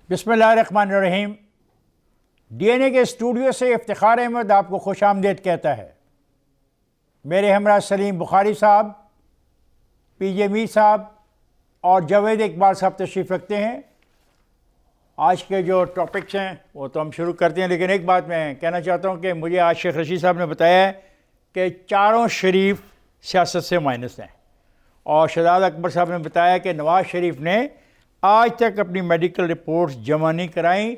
بسم اللہ الرحمن الرحیم۔ ڈی این اے کے اسٹوڈیو سے افتخار احمد آپ کو خوش آمدید کہتا ہے۔ میرے ہمراہ سلیم بخاری صاحب، پی جے میر صاحب اور جاوید اقبال صاحب تشریف رکھتے ہیں۔ آج کے جو ٹاپکس ہیں وہ تو ہم شروع کرتے ہیں، لیکن ایک بات میں کہنا چاہتا ہوں کہ مجھے آج شیخ رشید صاحب نے بتایا ہے کہ چاروں شریف سیاست سے مائنس ہیں، اور شہزاد اکبر صاحب نے بتایا کہ نواز شریف نے آج تک اپنی میڈیکل رپورٹس جمع نہیں کرائیں،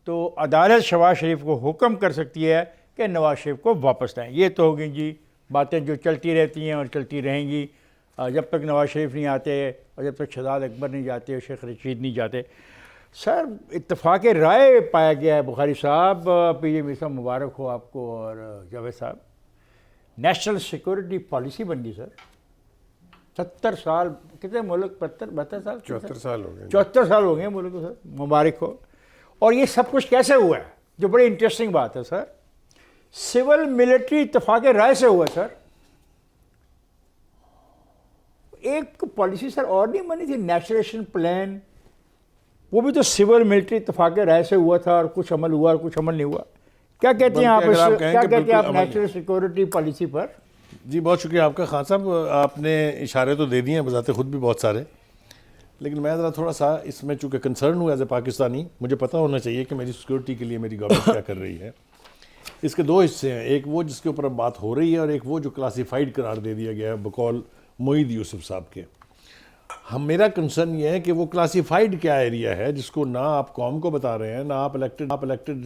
تو عدالت شہباز شریف کو حکم کر سکتی ہے کہ نواز شریف کو واپس لائیں۔ یہ تو ہوگی جی باتیں جو چلتی رہتی ہیں اور چلتی رہیں گی جب تک نواز شریف نہیں آتے اور جب تک شہزاد اکبر نہیں جاتے اور شیخ رشید نہیں جاتے۔ سر، اتفاق رائے پایا گیا ہے بخاری صاحب، پی جے میر صاحب مبارک ہو آپ کو، اور جاوید صاحب، نیشنل سیکورٹی پالیسی بن گئی سر۔ 70 سال، کتنے ملک، 72 سال، 74 سال ہو گئے، 74 سال ہو گئے ملک کو سر، مبارک ہو۔ اور یہ سب کچھ کیسے ہوا ہے، جو بڑی انٹرسٹنگ بات ہے سر، سول ملٹری اتفاق رائے سے ہوا ہے سر۔ ایک پالیسی سر اور نہیں بنی تھی، نیشنل ایکشن پلان، وہ بھی تو سول ملٹری اتفاق رائے سے ہوا تھا، اور کچھ عمل ہوا اور کچھ عمل نہیں ہوا۔ کیا کہتے ہیں آپ کیا کہتے ہیں آپ نیشنل سیکورٹی پالیسی پر؟ جی بہت شکریہ آپ کا خان صاحب، آپ نے اشارے تو دے دیے ہیں بذات خود بھی بہت سارے، لیکن میں ذرا تھوڑا سا اس میں چونکہ کنسرن ہوں ایز اے پاکستانی، مجھے پتہ ہونا چاہیے کہ میری سیکورٹی کے لیے میری گورنمنٹ کیا کر رہی ہے۔ اس کے دو حصے ہیں، ایک وہ جس کے اوپر اب بات ہو رہی ہے، اور ایک وہ جو کلاسیفائڈ قرار دے دیا گیا ہے بقول معید یوسف صاحب کے۔ میرا کنسرن یہ ہے کہ وہ کلاسیفائڈ کیا ایریا ہے جس کو نہ آپ قوم کو بتا رہے ہیں، نہ آپ الیکٹڈ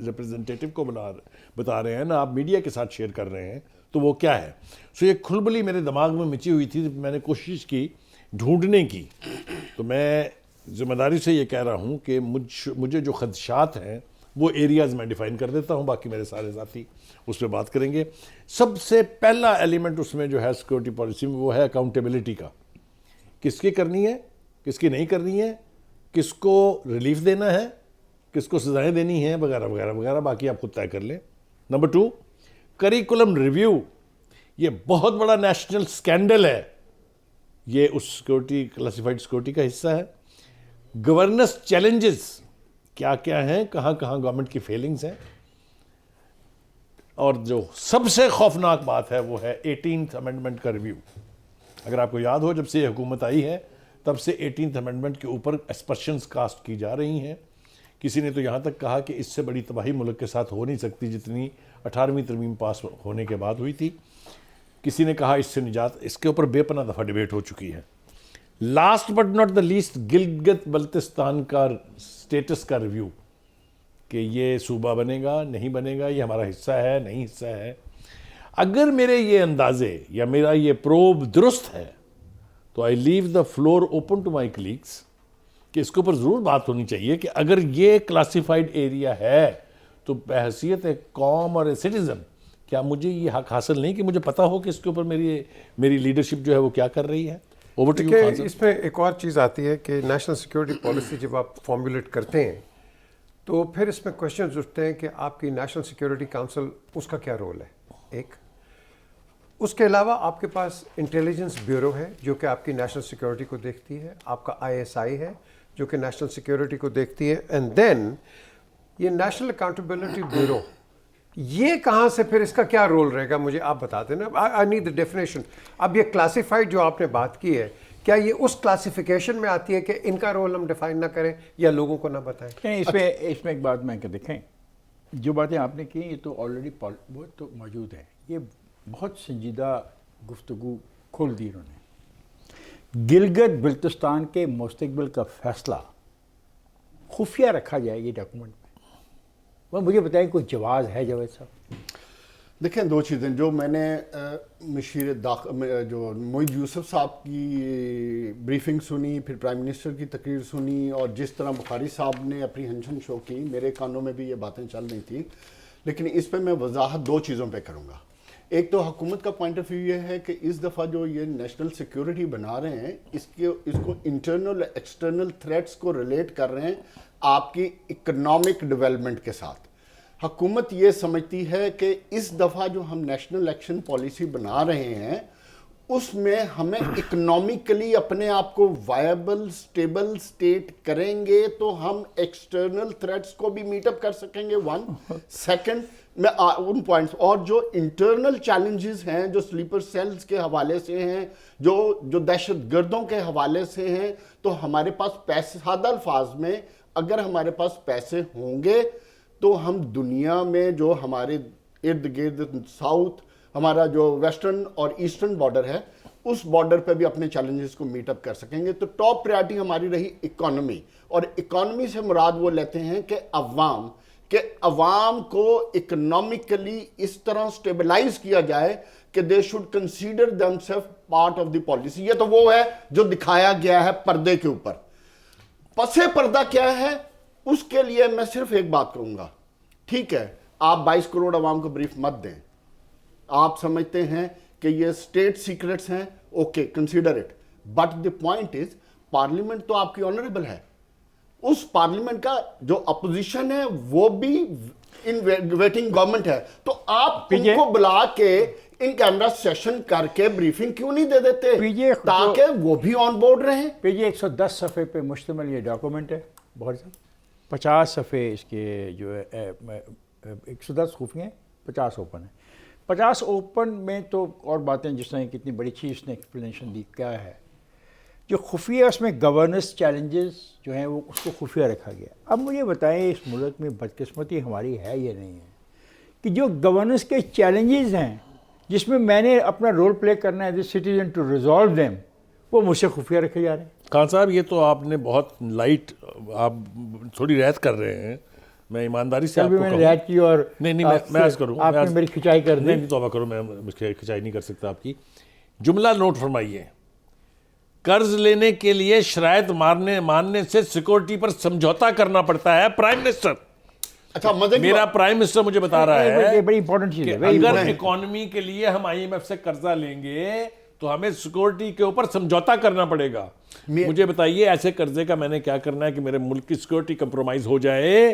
ریپرزنٹیٹیو کو بتا رہے ہیں، نہ آپ میڈیا کے ساتھ شیئر کر رہے ہیں، تو وہ کیا ہے؟ سو یہ کھلبلی میرے دماغ میں مچی ہوئی تھی، میں نے کوشش کی ڈھونڈنے کی، تو میں ذمہ داری سے یہ کہہ رہا ہوں کہ مجھے جو خدشات ہیں وہ ایریاز میں ڈیفائن کر دیتا ہوں، باقی میرے سارے ساتھی اس پہ بات کریں گے۔ سب سے پہلا ایلیمنٹ اس میں جو ہے سیکورٹی پالیسی میں، وہ ہے اکاؤنٹیبلٹی کا۔ کس کی کرنی ہے، کس کی نہیں کرنی ہے، کس کو ریلیف دینا ہے، کس کو سزائیں دینی ہیں، وغیرہ وغیرہ وغیرہ، باقی آپ خود طے کر لیں۔ نمبر 2، کریکولم ریویو، یہ بہت بڑا نیشنل سکینڈل ہے، یہ اس سیکورٹی کلاسیفائڈ سیکورٹی کا حصہ ہے۔ گورننس چیلنجز کیا کیا ہیں، کہاں کہاں گورنمنٹ کی فیلنگز ہیں، اور جو سب سے خوفناک بات ہے وہ ہے 18th امینڈمنٹ کا ریویو۔ اگر آپ کو یاد ہو، جب سے یہ حکومت آئی ہے تب سے 18th امینڈمنٹ کے اوپر اسپرشنز کاسٹ کی جا رہی ہیں۔ کسی نے تو یہاں تک کہا کہ اس سے بڑی تباہی ملک کے ساتھ ہو نہیں سکتی جتنی 18ویں ترمیم پاس ہونے کے بعد ہوئی تھی۔ کسی نے کہا اس سے نجات، اس کے اوپر بے پناہ دفعہ ڈیبیٹ ہو چکی ہے۔ Last but not the least, Gilgit Baltistan کا سٹیٹس کا ریویو، کہ یہ صوبہ بنے گا نہیں بنے گا، یہ ہمارا حصہ ہے نہیں حصہ ہے۔ اگر میرے یہ اندازے یا میرا یہ پروب درست ہے تو I leave the floor open to my colleagues کہ اس کے اوپر ضرور بات ہونی چاہیے کہ اگر یہ کلاسیفائڈ ایریا ہے تو بحیثیت ایک قوم اور سٹیزن کیا مجھے یہ حق حاصل نہیں کہ مجھے پتہ ہو کہ اس کے اوپر میری لیڈرشپ جو ہے وہ کیا کر رہی ہے؟ اس میں ایک اور چیز آتی ہے کہ نیشنل سیکورٹی پالیسی جب آپ فارمولیٹ کرتے ہیں تو پھر اس میں کوشچنز اٹھتے ہیں کہ آپ کی نیشنل سیکورٹی کونسل، اس کا کیا رول ہے؟ ایک اس کے علاوہ آپ کے پاس انٹیلیجنس بیورو ہے جو کہ آپ کی نیشنل سیکورٹی کو دیکھتی ہے، آپ کا ISI ہے جو کہ نیشنل سیکورٹی کو دیکھتی ہے، اینڈ دین یہ نیشنل اکاؤنٹیبلٹی بیورو، یہ کہاں سے پھر اس کا کیا رول رہے گا؟ مجھے آپ بتا دیں نا، آئی نیڈ دا ڈیفینیشن۔ اب یہ کلاسیفائڈ جو آپ نے بات کی ہے، کیا یہ اس کلاسیفیکیشن میں آتی ہے کہ ان کا رول ہم ڈیفائن نہ کریں یا لوگوں کو نہ بتائیں؟ اس میں ایک بات میں کہ دیکھیں، جو باتیں آپ نے کی یہ تو آلریڈی وہ تو موجود ہے، یہ بہت سنجیدہ گفتگو کھول دی انہوں نے۔ گلگت بلتستان کے مستقبل کا فیصلہ خفیہ رکھا جائے گی ڈاکومنٹ میں، وہ مجھے بتائیں کوئی جواز ہے جاوید صاحب؟ دیکھیں، دو چیزیں جو میں نے مشیر جو معید یوسف صاحب کی بریفنگ سنی، پھر پرائم منسٹر کی تقریر سنی، اور جس طرح بخاری صاحب نے اپریہنشن شو کی، میرے کانوں میں بھی یہ باتیں چل رہی تھیں، لیکن اس پہ میں وضاحت دو چیزوں پہ کروں گا۔ ایک تو حکومت کا پوائنٹ آف ویو یہ ہے کہ اس دفعہ جو یہ نیشنل سیکیورٹی بنا رہے ہیں، اس کو انٹرنل ایکسٹرنل تھریٹس کو ریلیٹ کر رہے ہیں آپ کی اکنامک ڈیولپمنٹ کے ساتھ۔ حکومت یہ سمجھتی ہے کہ اس دفعہ جو ہم نیشنل ایکشن پالیسی بنا رہے ہیں اس میں ہمیں اکنامکلی اپنے آپ کو وائبل سٹیبل سٹیٹ کریں گے تو ہم ایکسٹرنل تھریٹس کو بھی میٹ اپ کر سکیں گے. ون سیکنڈ میں ان پوائنٹس اور جو انٹرنل چیلنجز ہیں جو سلیپر سیلز کے حوالے سے ہیں جو دہشت گردوں کے حوالے سے ہیں, تو ہمارے پاس پیسے, سادہ الفاظ میں اگر ہمارے پاس پیسے ہوں گے تو ہم دنیا میں جو ہمارے ارد گرد ساؤتھ ہمارا جو ویسٹرن اور ایسٹرن بارڈر ہے اس بارڈر پہ بھی اپنے چیلنجز کو میٹ اپ کر سکیں گے. تو ٹاپ پریارٹی ہماری رہی اکانومی, اور اکانومی سے مراد وہ لیتے ہیں کہ عوام کو اکنامکلی اس طرح سٹیبلائز کیا جائے کہ they should consider them self part of the policy. یہ تو وہ ہے جو دکھایا گیا ہے پردے کے اوپر. پس پردہ کیا ہے, اس کے لیے میں صرف ایک بات کروں گا. ٹھیک ہے, آپ 22 کروڑ عوام کو بریف مت دیں, آپ سمجھتے ہیں کہ یہ اسٹیٹ سیکرٹس ہیں, okay consider it, but the point is parliament تو آپ کی آنریبل ہے. اس پارلیمنٹ کا جو اپوزیشن ہے وہ بھی ان ویٹنگ گورنمنٹ ہے, تو آپ ان کو بلا کے ان کیمرہ سیشن کر کے بریفنگ کیوں نہیں دے دیتے تاکہ وہ بھی آن بورڈ رہیں. یہ 110 صفحے پہ مشتمل یہ ڈاکومنٹ ہے, بہت 50 صفحے اس کے جو ہے 110 خفیہ ہیں, 50 اوپن ہیں. 50 اوپن میں تو اور باتیں جس طرح کتنی بڑی چیز اس نے ایکسپلینیشن دی کیا ہے, جو خفیہ اس میں گورننس چیلنجز جو ہیں وہ اس کو خفیہ رکھا گیا. اب مجھے بتائیں اس ملک میں بدقسمتی ہماری ہے یا نہیں ہے کہ جو گورننس کے چیلنجز ہیں جس میں نے اپنا رول پلے کرنا ہے as a citizen to resolve them, وہ مجھ سے خفیہ رکھے جا رہے ہیں. خان صاحب یہ تو آپ نے بہت لائٹ, آپ تھوڑی رعایت کر رہے ہیں. میں ایمانداری سے آپ کو کہوں رعایت کی اور نہیں میں عرض کروں, آپ نے میری کھچائی کر دی. نہیں توبہ کرو, میں کھچائی نہیں کر سکتا آپ کی. جملہ نوٹ فرمائیے, قرض لینے کے لیے شرائط ماننے سے سیکورٹی پر سمجھوتا کرنا پڑتا ہے. پرائم منسٹر, اچھا میرا پرائم منسٹر مجھے بتا رہا ہے بڑی امپورٹنٹ چیز ہے. اگر اکانومی کے لیے ہم IMF سے قرضہ لیں گے تو ہمیں سیکورٹی کے اوپر سمجھوتا کرنا پڑے گا. مجھے بتائیے ایسے قرضے کا میں نے کیا کرنا ہے کہ میرے ملک کی سیکورٹی کمپرومائز ہو جائے؟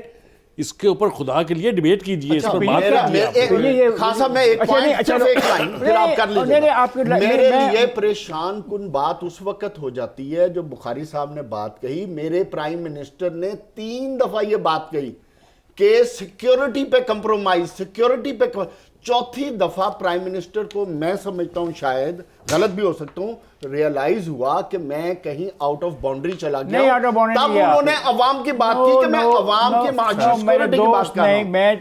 اس کے اوپر خدا کے لیے ڈیبیٹ کیجئے, اس پر بات کیجئے. خاصا میں ایک پوائنٹ صرف ایک لائن پھر آپ کر لیجئے. میرے لیے پریشان کن بات اس وقت ہو جاتی ہے جو بخاری صاحب نے بات کہی, میرے پرائم منسٹر نے 3 دفعہ یہ بات کہی کہ سیکیورٹی پہ کمپرومائز, سیکیورٹی پہ. چوتھی دفعہ پرائم منسٹر کو میں سمجھتا ہوں, شاید غلط بھی ہو سکتا ہوں, ریئلائز ہوا کہ میں کہیں آؤٹ آف باؤنڈری چلا گیا. تب انہوں نے عوام کی بات کی کہ میں عوام کی معاشی سیکورٹی کی بات کر رہا ہوں. میں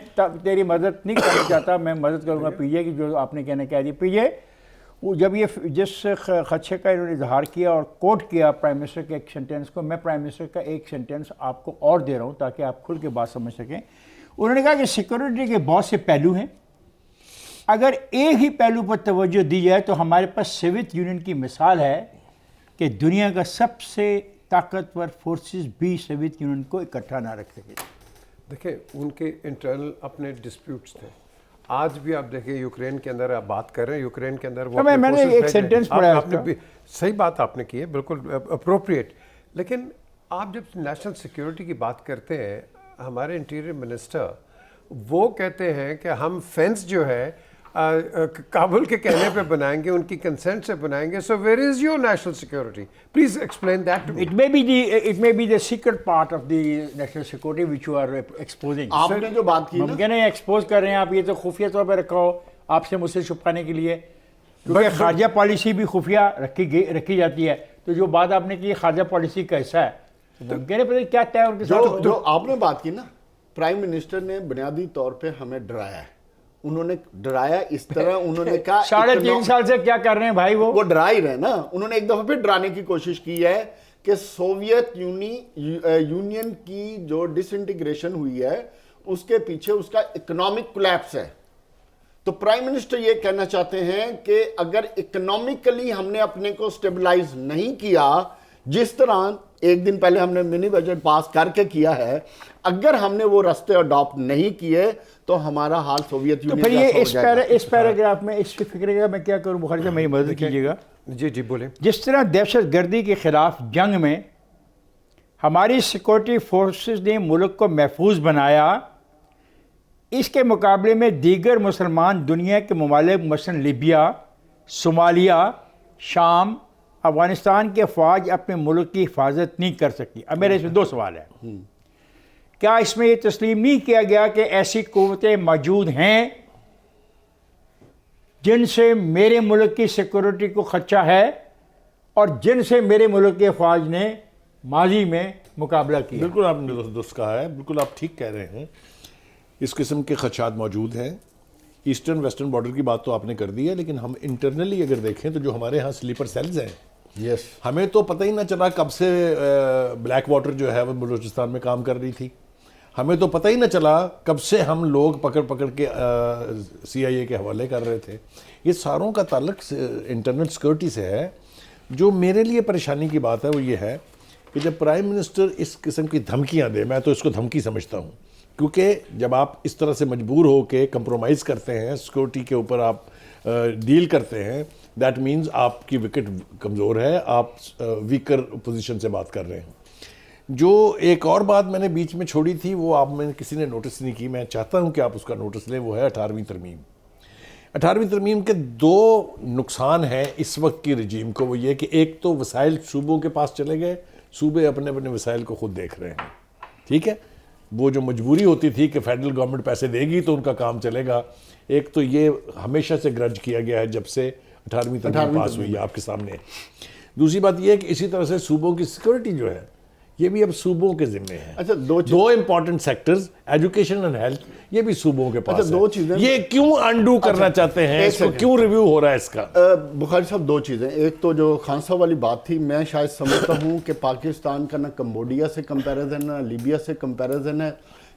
تیری مدد نہیں کرنا چاہتا, میں مدد کروں گا PJ کی جو آپ نے کہنا کہہ دی. PJ وہ جب یہ جس خدشے کا انہوں نے اظہار کیا اور کوٹ کیا پرائم منسٹر کے ایک سینٹینس کو, میں پرائم منسٹر کا ایک سینٹینس آپ کو اور دے رہا ہوں تاکہ آپ کھل کے بات سمجھ سکیں. انہوں نے کہا کہ سیکورٹی کے بہت سے پہلو ہیں, اگر ایک ہی پہلو پر توجہ دی جائے تو ہمارے پاس سوویت یونین کی مثال ہے کہ دنیا کا سب سے طاقتور فورسز بھی سوویت یونین کو اکٹھا نہ رکھ سکے. دیکھیں ان کے انٹرنل اپنے ڈسپیوٹس تھے. آج بھی آپ دیکھیں یوکرین کے اندر آپ بات کر رہے ہیں, یوکرین کے اندر وہ میں نے ایک سینٹینس پڑھا, آپ نے صحیح بات آپ نے کی ہے, بالکل اپروپریٹ. لیکن آپ جب نیشنل سیکیورٹی کی بات کرتے ہیں, ہمارے انٹیریئر منسٹر وہ کہتے ہیں کہ ہم فینس جو ہے کابل کے کہنے پہ بنائیں گے, ان کی کنسنٹ سے بنائیں گے. So where is your national security? Please explain that to me. It may be the secret part of the national security which you are exposing. آپ نے جو بات کی نا, ممکن ہے ایکسپوز کر رہے ہیں آپ, یہ تو خفیہ طور پہ رکھا ہو آپ سے مجھ سے چھپانے کے لیے, کیونکہ خارجہ پالیسی بھی خفیہ رکھی جاتی ہے. تو جو بات آپ نے کی خارجہ پالیسی کا حصہ ہے, ممکن ہے پتہ کیا طے ان کے ساتھ. جو آپ نے بات کی نا, پرائم منسٹر نے بنیادی طور پہ ہمیں ڈرایا ہے. انہوں نے ڈرایا اس طرح, انہوں نے کہا 3.5 سال سے کیا کر رہے ہیں بھائی, وہ ڈرا ہی رہے نا. انہوں نے ایک دفعہ پھر ڈرانے کی کوشش کی ہے کہ سوویت یونین کی جو ڈس انٹیگریشن ہوئی ہے اس کے پیچھے اس کا اکنامک کولیپس ہے. تو پرائم منسٹر یہ کہنا چاہتے ہیں کہ اگر اکنامکلی ہم نے اپنے کو سٹیبلائز نہیں کیا, جس طرح ایک دن پہلے ہم نے منی بجٹ پاس کر کے کیا ہے, اگر ہم نے وہ راستے اڈاپٹ نہیں کیے تو ہمارا حال سوویت یونین جیسا ہو جائے گا. اس پیراگراف میں اس فکر کا میں کیا کروں, بخاری صاحب میری مدد کیجیے گا. جی بولیں. جس طرح دہشت گردی کے خلاف جنگ میں ہماری سیکورٹی فورسز نے ملک کو محفوظ بنایا, اس کے مقابلے میں دیگر مسلمان دنیا کے ممالک مثلا لیبیا, صومالیہ, شام افغانستان کی افواج اپنے ملک کی حفاظت نہیں کر سکتی. اب میرے اس میں 2 سوال ہیں. کیا اس میں یہ تسلیم نہیں کیا گیا کہ ایسی قوتیں موجود ہیں جن سے میرے ملک کی سیکورٹی کو خدشہ ہے اور جن سے میرے ملک کے افواج نے ماضی میں مقابلہ کیا؟ بالکل آپ نے درست کہا ہے, بالکل آپ ٹھیک کہہ رہے ہیں. اس قسم کے خدشات موجود ہیں. ایسٹرن ویسٹرن بارڈر کی بات تو آپ نے کر دی ہے, لیکن ہم انٹرنلی اگر دیکھیں تو جو ہمارے ہاں سلیپر سیلز ہیں, یس, ہمیں تو پتہ ہی نہ چلا کب سے بلیک واٹر جو ہے وہ بلوچستان میں کام کر رہی تھی. ہمیں تو پتہ ہی نہ چلا کب سے ہم لوگ پکڑ کے CIA کے حوالے کر رہے تھے. یہ ساروں کا تعلق انٹرنل سیکورٹی سے ہے. جو میرے لیے پریشانی کی بات ہے وہ یہ ہے کہ جب پرائم منسٹر اس قسم کی دھمکیاں دے, میں تو اس کو دھمکی سمجھتا ہوں, کیونکہ جب آپ اس طرح سے مجبور ہو کے کمپرومائز کرتے ہیں, سیکورٹی کے اوپر آپ ڈیل کرتے ہیں, دیٹ مینز آپ کی وکٹ کمزور ہے, آپ ویکر پوزیشن سے بات کر رہے ہیں. جو ایک اور بات میں نے بیچ میں چھوڑی تھی وہ آپ میں کسی نے نوٹس نہیں کی, میں چاہتا ہوں کہ آپ اس کا نوٹس لیں, وہ ہے 18ویں ترمیم. 18ویں ترمیم کے 2 نقصان ہیں اس وقت کی رجیم کو. وہ یہ کہ ایک تو وسائل صوبوں کے پاس چلے گئے, صوبے اپنے اپنے وسائل کو خود دیکھ رہے ہیں. ٹھیک ہے, وہ جو مجبوری ہوتی تھی کہ فیڈرل گورنمنٹ پیسے دے گی تو ان کا کام چلے گا, ایک تو یہ ہمیشہ سے گرج کیا گیا ہے جب سے 18ویں ترمیم پاس ہوئی ہے آپ کے سامنے. دوسری بات یہ ہے کہ اسی طرح سے صوبوں کی سیکورٹی جو ہے یہ بھی اب صوبوں کے ذمے ہے. اچھا, 2 important sectors, education and health, یہ بھی صوبوں کے پاس اچھا, 2 چیزیں یہ کیوں انڈو کرنا چاہتے ہیں, اس کو کیوں ریویو ہو رہا ہے اس کا؟ بخاری صاحب 2 چیزیں. ایک تو جو خان صاحب والی بات تھی, میں شاید سمجھتا ہوں کہ پاکستان کا نہ کمبوڈیا سے کمپیریزن ہے, نہ لیبیا سے کمپیریزن ہے,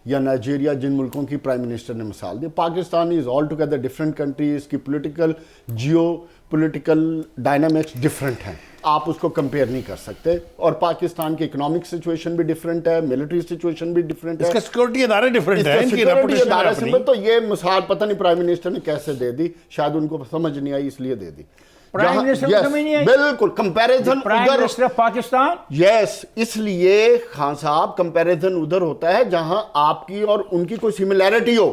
یا نائجیریا, جن ملکوں کی پرائم منسٹر نے مثال دی. Pakistan is all together different country, اس کی political geopolitical dynamics different ہیں, آپ اس کو کمپیئر نہیں کر سکتے. اور پاکستان کی اکنامک سچویشن بھی ڈفرینٹ ہے, ملٹری سچویشن بھی ڈفرینٹ ہے, اس کا سیکورٹی ادارے ڈفرینٹ ہیں, ان کی ریپوٹیشن ہے. تو یہ مثال پتہ نہیں پرائم منسٹر نے کیسے دے دی, شاید ان کو سمجھ نہیں آئی اس لیے دے دی. پرائم منسٹر کو سمجھ نہیں آئی, بالکل comparison prime minister of Pakistan. Yes, اس لیے خان صاحب کمپیریزن ادھر ہوتا ہے جہاں آپ کی اور ان کی کوئی سملیرٹی ہو.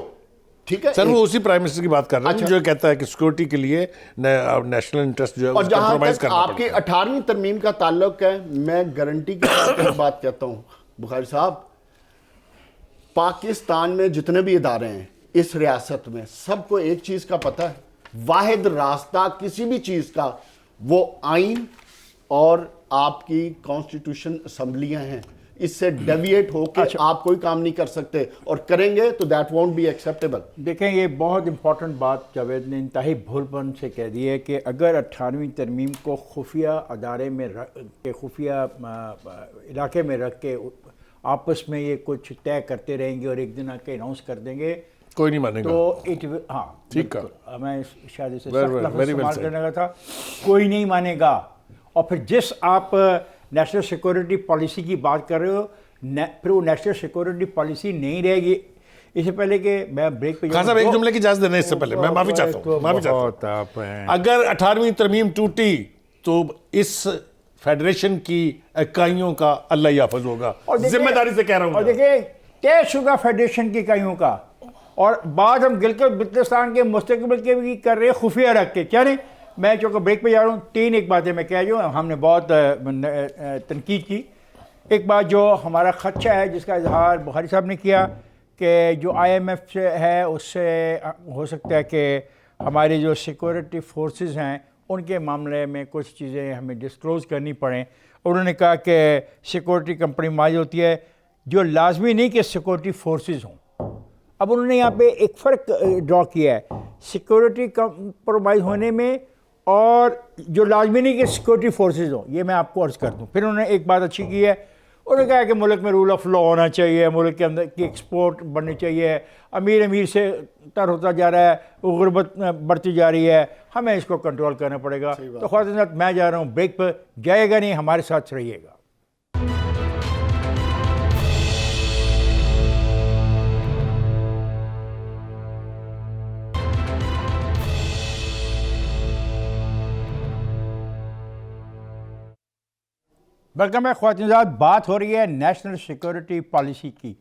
ٹھیک ہے سر, وہ اسی پرائم منسٹر کی بات کر رہے ہیں جو کہتا ہے کہ سیکورٹی کے لیے نیشنل انٹرسٹ جو ہے اور جہاں کمپرومائز تک کرنا آپ کی 18ویں ترمیم کا تعلق ہے, میں گارنٹی کے ساتھ ایک بات کہتا ہوں بخاری صاحب, پاکستان میں جتنے بھی ادارے ہیں اس ریاست میں سب کو ایک چیز کا پتہ ہے, واحد راستہ کسی بھی چیز کا وہ آئین اور آپ کی کانسٹیٹیوشن اسمبلیاں ہیں. اس سے ڈیویٹ ہو کے آپ کوئی کام نہیں کر سکتے, اور کریں گے تو دیٹ وونٹ بی ایکسیپٹیبل. دیکھیں, یہ بہت امپورٹنٹ بات جاوید نے انتہائی بھول پن سے کہہ دی ہے کہ اگر 18ویں ترمیم کو خفیہ ادارے میں خفیہ علاقے میں رکھ کے آپس میں یہ کچھ طے کرتے رہیں گے اور ایک دن آ کے اناؤنس کر دیں گے, کوئی نہیں مانے گا. تو ہاں ٹھیک ہے, میں شاید اسے سخت لفظ استعمال کرنے کا تھا, کوئی نہیں مانے گا. اور پھر جس آپ نیشنل سیکورٹی پالیسی کی بات کر رہے ہو, پھر وہ نیشنل سیکورٹی پالیسی نہیں رہے گی. اس سے پہلے کہ میں بریک پہ خان صاحب ایک جملے کی اجازت دینا, اس سے پہلے میں معافی چاہتا ہوں. اگر 18ویں ترمیم ٹوٹی تو اس فیڈریشن کی اکائیوں کا اللہ ہی حافظ ہوگا, ذمہ داری سے کہہ رہا ہوں. اور دیکھیں, طے شدہ فیڈریشن کی اکائیوں کا, اور بعد ہم گلگت بلتستان کے مستقبل کے بھی کر رہے خفیہ رکھ کے. کیا نہیں, میں چونکہ بریک پہ جا رہا ہوں, 3 ایک باتیں میں کہہ جو ہم نے بہت تنقید کی. ایک بات جو ہمارا خدشہ ہے جس کا اظہار بخاری صاحب نے کیا کہ جو IMF سے ہے اس سے ہو سکتا ہے کہ ہماری جو سیکورٹی فورسز ہیں ان کے معاملے میں کچھ چیزیں ہمیں ڈسکلوز کرنی پڑیں. انہوں نے کہا کہ سیکورٹی کمپرومائز ہوتی ہے, جو لازمی نہیں کہ سیکورٹی فورسز ہوں. اب انہوں نے یہاں پہ ایک فرق ڈرا کیا ہے سیکورٹی کمپرومائز ہونے میں اور جو لازمی نہیں کہ سیکورٹی فورسز ہوں. یہ میں آپ کو عرض کر دوں. پھر انہوں نے ایک بات اچھی کی ہے, انہوں نے کہا کہ ملک میں رول آف لا ہونا چاہیے, ملک کے اندر کی ایکسپورٹ بڑھنی چاہیے, امیر سے تر ہوتا جا رہا ہے, غربت بڑھتی جا رہی ہے, ہمیں اس کو کنٹرول کرنا پڑے گا. تو خواتین میں جا رہا ہوں بریک پر, جائے گا نہیں, ہمارے ساتھ رہیے گا. ویلکم ہے خواتین صاحب. بات ہو رہی ہے نیشنل سیکورٹی پالیسی کی.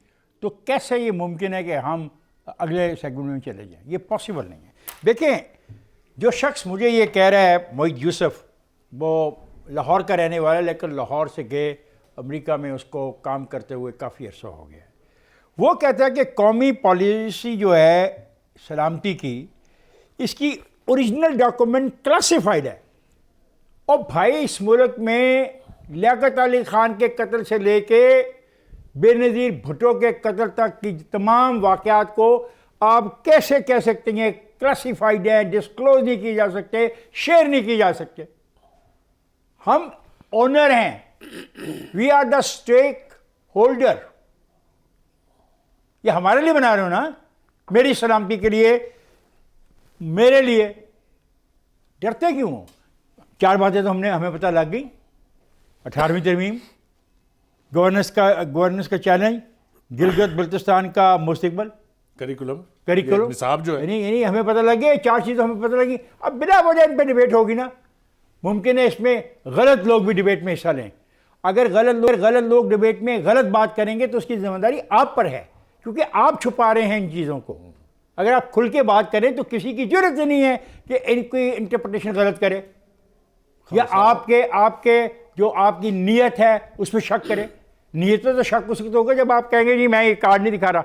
تو کیسے یہ ممکن ہے کہ ہم اگلے سیگمنٹ میں چلے جائیں؟ یہ پاسبل نہیں ہے. دیکھیں, جو شخص مجھے یہ کہہ رہا ہے, معید یوسف, وہ لاہور کا رہنے والا ہے لیکن لاہور سے گئے امریکہ میں اس کو کام کرتے ہوئے کافی عرصہ ہو گیا ہے. وہ کہتا ہے کہ قومی پالیسی جو ہے سلامتی کی، اس کی اوریجنل ڈاکومنٹ کلاسیفائڈ ہے. اور بھائی اس ملک میں لیاقت علی خان کے قتل سے لے کے بے نظیر بھٹو کے قتل تک کی تمام واقعات کو آپ کیسے کہہ سکتے ہیں کلاسیفائڈ ہے، ڈسکلوز نہیں کی جا سکتے، شیئر نہیں کی جا سکتے؟ ہم اونر ہیں، we are the stakeholder. یہ ہمارے لیے بنا رہے ہو نا، میری سلامتی کے لیے، میرے لیے. ڈرتے کیوں ہو؟ 4 باتیں تو ہمیں پتہ لگ گئی. 18ویں ترمیم، گورننس کا چیلنج، گلگت بلتستان کا مستقبل، کریکولم نصاب جو ہے، یعنی ہمیں پتہ لگ گیا. 4 چیزیں ہمیں پتہ لگی. اب بلا وجہ ان پہ ڈبیٹ ہوگی نا. ممکن ہے اس میں غلط لوگ بھی ڈبیٹ میں حصہ لیں. اگر غلط لوگ ڈبیٹ میں غلط بات کریں گے تو اس کی ذمہ داری آپ پر ہے، کیونکہ آپ چھپا رہے ہیں ان چیزوں کو. اگر آپ کھل کے بات کریں تو کسی کی ضرورت نہیں ہے کہ ان کی انٹرپریٹیشن غلط کرے یا آپ کے جو آپ کی نیت ہے اس پہ شک کرے. نیت پہ تو شک اس وقت ہوگا جب آپ کہیں گے جی میں یہ کارڈ نہیں دکھا رہا.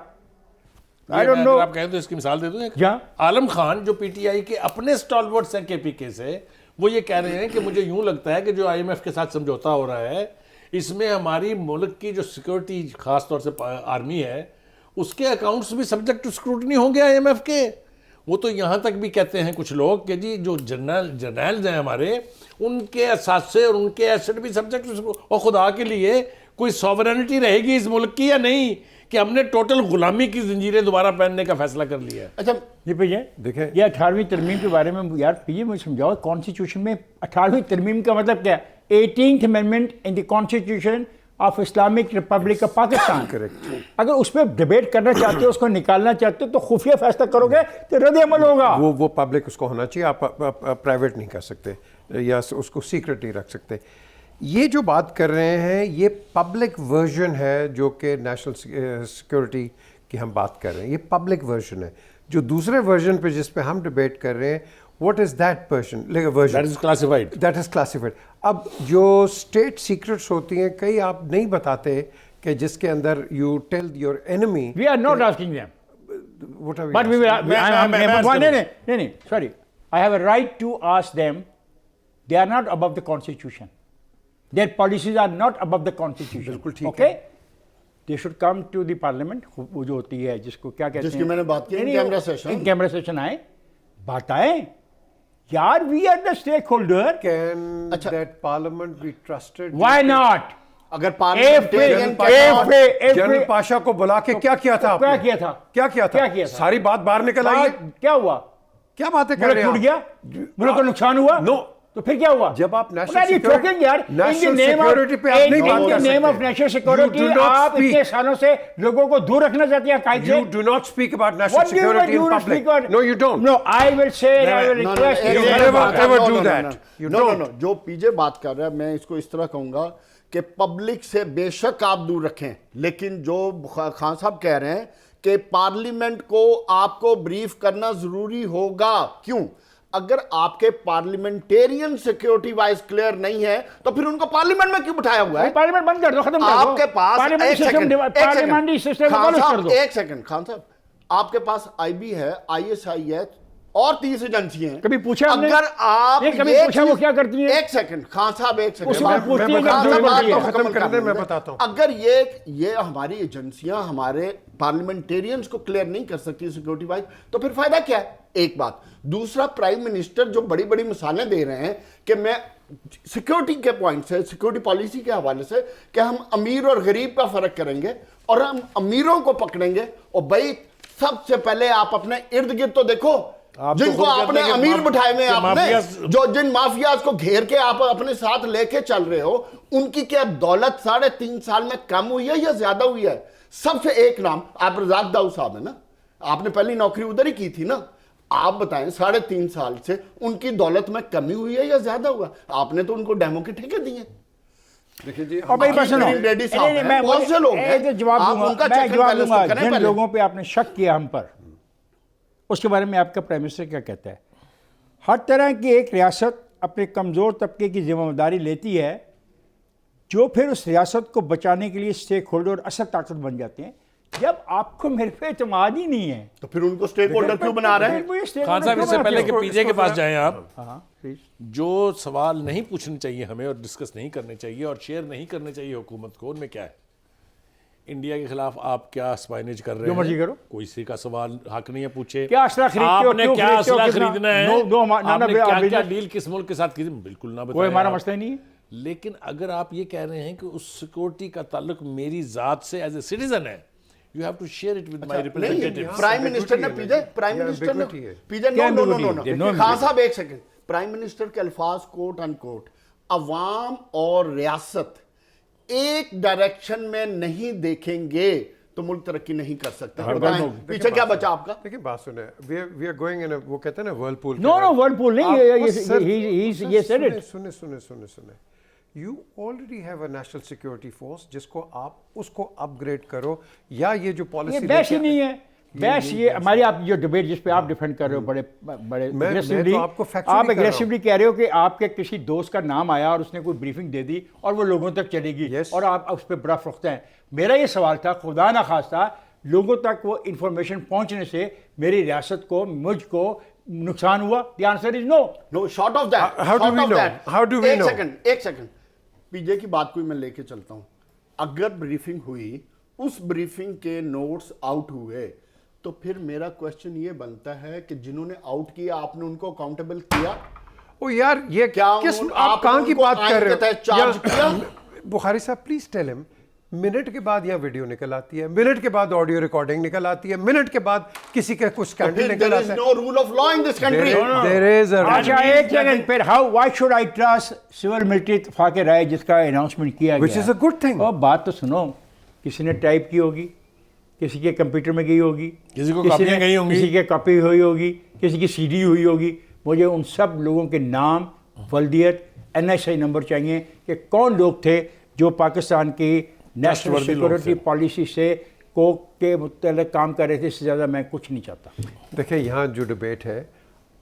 آپ کہیں تو اس کی مثال دے دوں. جہاں عالم خان جو پی ٹی آئی کے اپنے سٹالورٹس ہیں کے پی کے سے، وہ یہ کہہ رہے ہیں کہ مجھے یوں لگتا ہے کہ جو آئی ایم ایف کے ساتھ سمجھوتا ہو رہا ہے اس میں ہماری ملک کی جو سیکورٹی خاص طور سے آرمی ہے اس کے اکاؤنٹس بھی سبجیکٹ ٹو اسکروٹنی ہوں گے آئی ایم ایف کے. وہ تو یہاں تک بھی کہتے ہیں کچھ لوگ کہ جی جو جرنیلز ہیں ہمارے، ان کے اثاثے اور ان کے ایسٹ بھی سبجیکٹ ٹو، اور خدا کے لیے کوئی سوورنٹی رہے گی اس ملک کی یا نہیں کہ ہم نے ٹوٹل غلامی کی زنجیریں دوبارہ پہننے کا فیصلہ کر لیا ہے. اچھا یہ پیجے دیکھیں یہ 18ویں ترمیم کے بارے میں یار پیجے مجھے سمجھاؤ. کانسٹیٹیوشن میں 18ویں ترمیم کا مطلب کیا ہے؟ 18th amendment in the constitution of Islamic Republic of Pakistan. اگر اس پہ ڈیبیٹ کرنا چاہتے ہو، اس کو نکالنا چاہتے ہو تو خفیہ فیصلہ کرو گے تو رد عمل ہوگا. وہ پبلک اس کو ہونا چاہیے، آپ پرائیویٹ نہیں کر سکتے یا اس کو سیکرٹ نہیں رکھ سکتے. یہ جو بات کر رہے ہیں یہ پبلک ورژن ہے جو کہ نیشنل سیکورٹی کی ہم بات کر رہے ہیں. یہ پبلک ورژن ہے. جو دوسرے ورژن پہ جس پہ ہم ڈیبیٹ کر رہے ہیں what is that version? That is classified. That is classified. اب جو اسٹیٹ سیکرٹس ہوتی ہیں کئی آپ نہیں بتاتے کہ جس کے اندر you tell your enemy. We are not asking them. What are we But we will. asking? No, sorry. I have a right to ask them. They are not above the Constitution. Their policies are not above the Constitution. بالکل ٹھیک ہے. Okay? They should come to the Parliament. وہ جو ہوتی ہے جس کو کیا کہتے ہیں؟ جس کی میں نے بات کی کیمرا سیشن. کیمرا سیشن آئے، بات آئے. یار we are the stakeholder. Can that parliament be trusted? Why not? اگر پارلیمنٹیرین جنرل پاشا کو بلا کے کیا کیا تھا؟ کیا کیا تھا؟ کیا کیا تھا؟ ساری بات باہر نکل آئی. کیا ہوا؟ کیا باتیں کر رہے ہیں؟ ٹوٹ گیا؟ ملک کو نقصان ہوا؟ نو. تو پھر کیا ہوا؟ جب آپ نیشنل سیکورٹی پہ آپ نہیں بات کر سکتے. نیم آف نیشنل سیکورٹی آپ اتنے سالوں سے لوگوں کو دور رکھنا چاہتے ہیں قائد سے. You do not speak about national security in public. No, you don't. No, I will say, I will request you. Never do that. You don't. جو پی جے بات کر رہا ہے میں اس کو اس طرح کہوں گا کہ پبلک سے بے شک آپ دور رکھیں، لیکن جو خان صاحب کہہ رہے ہیں کہ پارلیمنٹ کو آپ کو بریف کرنا ضروری ہوگا. کیوں؟ اگر آپ کے پارلیمنٹیرین سیکیورٹی وائز کلیئر نہیں ہے تو پھر ان کو پارلیمنٹ میں کیوں بٹھایا ہوا ہے؟ پارلیمنٹ بند کر دو، ختم کر دو. آپ کے پاس پارلیمنٹری سسٹم خان کر دو. صاحب ایک سیکنڈ، خان صاحب آپ کے پاس آئی بی ہے، آئی ایس آئی ہے اور 30 ایجنسی ہیں. کبھی پوچھا ہم نے؟ اگر آپ کبھی پوچھا وہ کیا کرتی ہیں؟ ایک سیکنڈ خان صاحب، ایک اس میں پوچھتی ہیں خان صاحب بات تو ختم کر دیں، میں میں بتاتا ہوں. اگر یہ ہماری ایجنسیاں ہمارے پارلیمنٹیرینز کو کلیئر نہیں کر سکتی سیکورٹی وائز تو پھر فائدہ کیا ہے؟ ایک بات. دوسرا، پرائم منسٹر جو بڑی بڑی مثالیں دے رہے ہیں کہ میں سیکورٹی کے پوائنٹ سے، سیکورٹی پالیسی کے حوالے سے کہ ہم امیر اور غریب کا فرق کریں گے اور ہم امیروں کو پکڑیں گے. اور بھائی سب سے پہلے آپ اپنے ارد گرد تو دیکھو جن کو آپ نے امیر بٹھائے ہوئے، آپ نے جو جن مافیاز کو گھیر کے آپ اپنے ساتھ لے کے چل رہے ہو، ان کی کیا دولت 3.5 سال میں کم ہوئی ہے یا زیادہ ہوئی ہے؟ سب سے ایک نام آپ رزاق داؤد صاحب ہے نا، آپ نے پہلی نوکری ادھر ہی کی تھی نا. آپ بتائیں 3.5 سال سے ان کی دولت میں کمی ہوئی ہے یا زیادہ ہوا؟ آپ نے تو ان کو ڈیمو کے ٹھیکے دیے. دیکھیں جی، اور بھائی بس سنو، ریڈی صاحب ہیں، بہت سے لوگ ہیں، جواب آپ دوں ان کا گا. میں چیک جواب بیلنس دوں گا تو کریں جن پہلے. لوگوں پہ آپ نے شک کیا ہم پر، اس کے بارے میں آپ کا پرائم منسٹر کیا کہتا ہے؟ ہر طرح کی ایک ریاست اپنے کمزور طبقے کی ذمہ داری لیتی ہے جو پھر اس ریاست کو بچانے کے لیے اسٹیک ہولڈر اور اصل طاقت بن جاتے ہیں. جب آپ کو میرے پہ اعتماد ہی نہیں ہے تو پھر ان کو اسٹیک ہولڈر کیوں بنا رہے ہیں؟ خان صاحب اس سے پہلے کہ پی جے کے پاس جائیں آپ, ہاں پلیز. جو سوال نہیں پوچھنے چاہیے ہمیں اور ڈسکس نہیں کرنے چاہیے اور شیئر نہیں کرنے چاہیے حکومت کو, ان میں کیا ہے؟ انڈیا کے خلاف آپ کیا اسپائنیج کر رہے ہیں؟ جو مرضی کرو. کوئی سی کا سوال حق نہیں ہے پوچھے. کیا اسلحہ خریدتے ہو, آپ نے کیوں کیا خریدتے ہو, اسلحہ کتنا؟ خریدنا ہے, آپ نے کیا کیا ڈیل کس ملک کے ساتھ کی, بالکل نہ وہ بتائیں. ہمارا مسئلہ نہیں ہے. لیکن اگر آپ یہ کہہ رہے ہیں کہ اس سیکورٹی کا تعلق میری ذات سے ایز اے سٹیزن ہے, you have to share it with my representatives. Prime minister نے پرائم منسٹر نے نو خان صاحب ایک سیکنڈ, پرائم منسٹر کے الفاظ کوٹ ان کوٹ عوام اور ریاست ایک ڈائریکشن میں نہیں دیکھیں گے تو ملک ترقی نہیں کر سکتا. پیچھے کیا بچا آپ کا؟ دیکھیں بات سنیں, we are going in a, وہ کہتے ہیں نا ورلپول. نو ورلپول نہیں, یہ said it. سنیں you already have a national security force جس کو آپ اس کو اپ گریڈ کرو, یا یہ جو پالیسی. یہ بحث ہی نہیں ہے, بحث یہ ہماری آپ جو ڈبیٹ جس پہ آپ ڈیفینڈ کر رہے ہو بڑے اگریسولی, آپ اگریسولی کہہ رہے ہو کہ آپ کے کسی دوست کا نام آیا اور اس نے کوئی بریفنگ دے دی اور وہ لوگوں تک چلے گی اور آپ اس پہ برف رکھتے ہیں. میرا یہ سوال تھا, خدا نہ خواستہ لوگوں تک وہ انفارمیشن پہنچنے سے میری ریاست کو, مجھ کو نقصان ہوا؟ The answer is no. Short of that, how do we know? ایک سیکنڈ پی جے کی بات کوئی میں لے کے چلتا ہوں. اگر بریفنگ ہوئی, اس بریفنگ کے نوٹس آؤٹ ہوئے, تو پھر میرا کوشچن یہ بنتا ہے کہ جنہوں نے آؤٹ کیا آپ نے ان کو اکاؤنٹیبل کیا؟ او یار یہ کیا آپ کہاں کی بات کر رہے ہو؟ بخاری صاحب پلیز ٹیل ہم, منٹ کے بعد یہاں ویڈیو نکل آتی ہے, منٹ کے بعد آڈیو ریکارڈنگ نکل آتی ہے, منٹ کے بعد کسی کا کچھ اسکینڈل نکل آتا ہے. no rule of law in this country. There is a اچھا ایک سیکنڈ, پھر why should I trust civil military اتفاق رائے جس کا اناؤنسمنٹ کیا گیا, which is a good thing. اور بات تو سنو, کسی نے ٹائپ کی ہوگی, کسی کے کمپیوٹر میں گئی ہوگی, کسی کو کاپیاں گئی ہوں گی, کسی کے کاپی ہوئی ہوگی, کسی کی سی ڈی ہوئی ہوگی. مجھے ان سب لوگوں کے نام, ولدیت, NSI نمبر چاہیے کہ کون لوگ تھے جو پاکستان کی نیشنل سیکورٹی پالیسی سے کے متعلق کام کر رہے تھے. اس سے زیادہ میں کچھ نہیں چاہتا. دیکھیں یہاں جو ڈبیٹ ہے,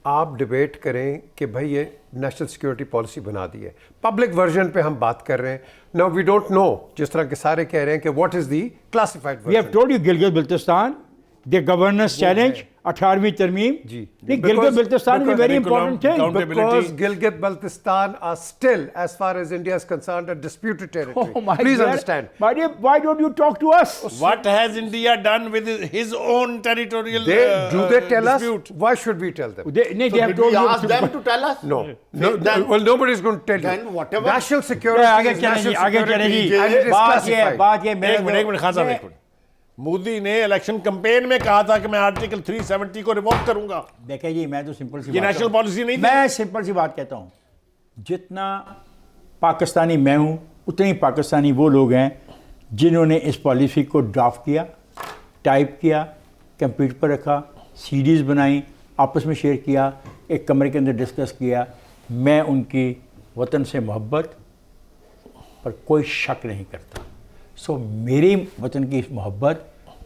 آپ ڈبیٹ کریں کہ بھائی یہ نیشنل سیکورٹی پالیسی بنا دی ہے, پبلک ورژن پہ ہم بات کر رہے ہیں. نو وی ڈونٹ نو, جس طرح کے سارے کہہ رہے ہیں کہ what is the classified we have told you Gilgit Baltistan the governance challenge 18ویں ترمیم. جی Gilgit Baltistan is a very important thing because Gilgit Baltistan are still, as far as India is concerned, a disputed territory. Oh my Please God. understand. Why don't you talk to us? what has India done with his own territorial Do they tell dispute? us? Why should we tell them? They So have did we told ask you. them to tell us? No. Then- Well, nobody is going to tell Then you. whatever- National security آگے is چلیں national گی, آگے چلیں security گی. and it is classified. بات یہ ایک minute Khan صاحب, ایک منٹ. مودی نے الیکشن کمپین میں کہا تھا کہ میں آرٹیکل 370 کو ریووک کروں گا. دیکھیں جی, میں تو سمپل سی یہ نیشنل پالیسی نہیں تھی. میں سمپل سی بات کہتا ہوں, جتنا پاکستانی میں ہوں اتنے پاکستانی وہ لوگ ہیں جنہوں نے اس پالیسی کو ڈرافٹ کیا, ٹائپ کیا, کمپیوٹر پر رکھا, سی ڈیز بنائیں, آپس میں شیئر کیا, ایک کمرے کے اندر ڈسکس کیا. میں ان کی وطن سے محبت پر کوئی شک نہیں کرتا. سو میری وطن کی محبت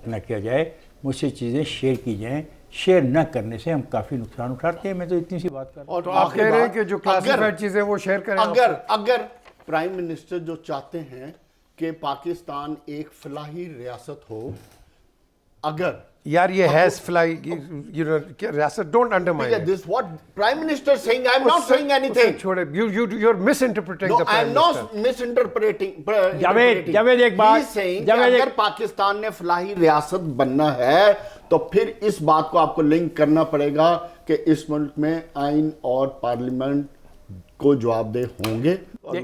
نہ کیا جائے, مجھ سے چیزیں شیئر کی جائیں. شیئر نہ کرنے سے ہم کافی نقصان اٹھاتے ہیں. میں تو اتنی سی بات کر رہا ہوں. تو آپ کہہ رہے ہیں کہ جو کلاسیفائڈ چیزیں وہ شیئر کریں. اگر پرائم منسٹر جو چاہتے ہیں کہ پاکستان ایک فلاحی ریاست ہو, اگر یار یہ ہیز فلائی ریاست, don't undermine this is what prime minister is saying. I am not saying anything. چھوڑے, you are misinterpreting No, the I prime am not minister. misinterpreting. Javed ایک بات, He is saying کہ اگر پاکستان نے فلاحی ریاست بننا ہے تو پھر اس بات کو آپ کو لنک کرنا پڑے گا کہ اس ملک میں آئین اور پارلیمنٹ کو جواب دہ ہوں گے.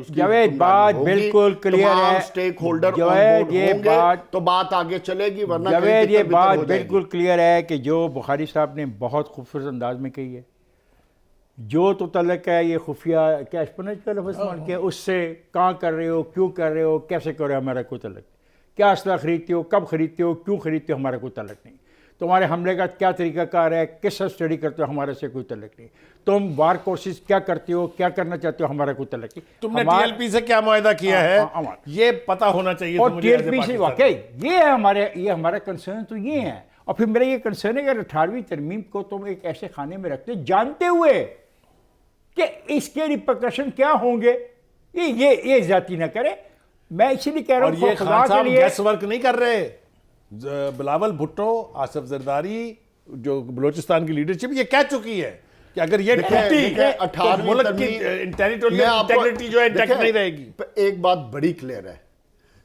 جاوید بات بالکل کلیئر ہے. سٹیک ہولڈر جاوید یہ بات, تو بات آگے چلے گی, ورنہ جاوید یہ بات بالکل کلیئر ہے کہ جو بخاری صاحب نے بہت خوبصورت انداز میں کہی ہے, جو تو تعلق ہے یہ خفیہ کیا اسپنج کا لفظ استعمال کیا, اس سے کہاں کر رہے ہو, کیوں کر رہے ہو, کیسے کر رہے ہو, ہمارا کوئی تعلق نہیں. کیا اسلحہ خریدتے ہو, کب خریدتے ہو, کیوں خریدتے ہو, ہمارا کوئی تعلق نہیں. تمہارے حملے کا کیا طریقہ کار ہے, کس سے اسٹڈی کرتے ہو, ہمارے سے کوئی تعلق نہیں. تم وار کورسز کیا کرتے ہو, کیا کرنا چاہتے ہو, ہمارا کوئی تعلق نہیں. تم نے ٹی ایل پی سے کیا معاہدہ کیا ہے, یہ پتہ ہونا چاہیے. اور ٹی ایل پی سے واقعی یہ ہے ہمارا کنسرن تو یہ ہے. اور پھر میرا یہ کنسرن ہے کہ 18ویں ترمیم کو تم ایک ایسے خانے میں رکھتے جانتے ہوئے کہ اس کے ریپرکشن کیا ہوں گے. یہ زیادتی نہ کرے. میں اسی لیے کہہ رہا اور ہوں یہ خدا خان کے صاحب لیے گیس ورک نہیں کر رہے. بلاول بھٹو، آصف زرداری جو بلوچستان کی لیڈرشپ یہ کہہ چکی ہے کہ اگر یہ ٹوٹی تو ملک کی ٹیریٹوریل انٹیگریٹی جو ہے انٹیکٹ نہیں رہے گی. ایک بات بڑی کلیئر ہے.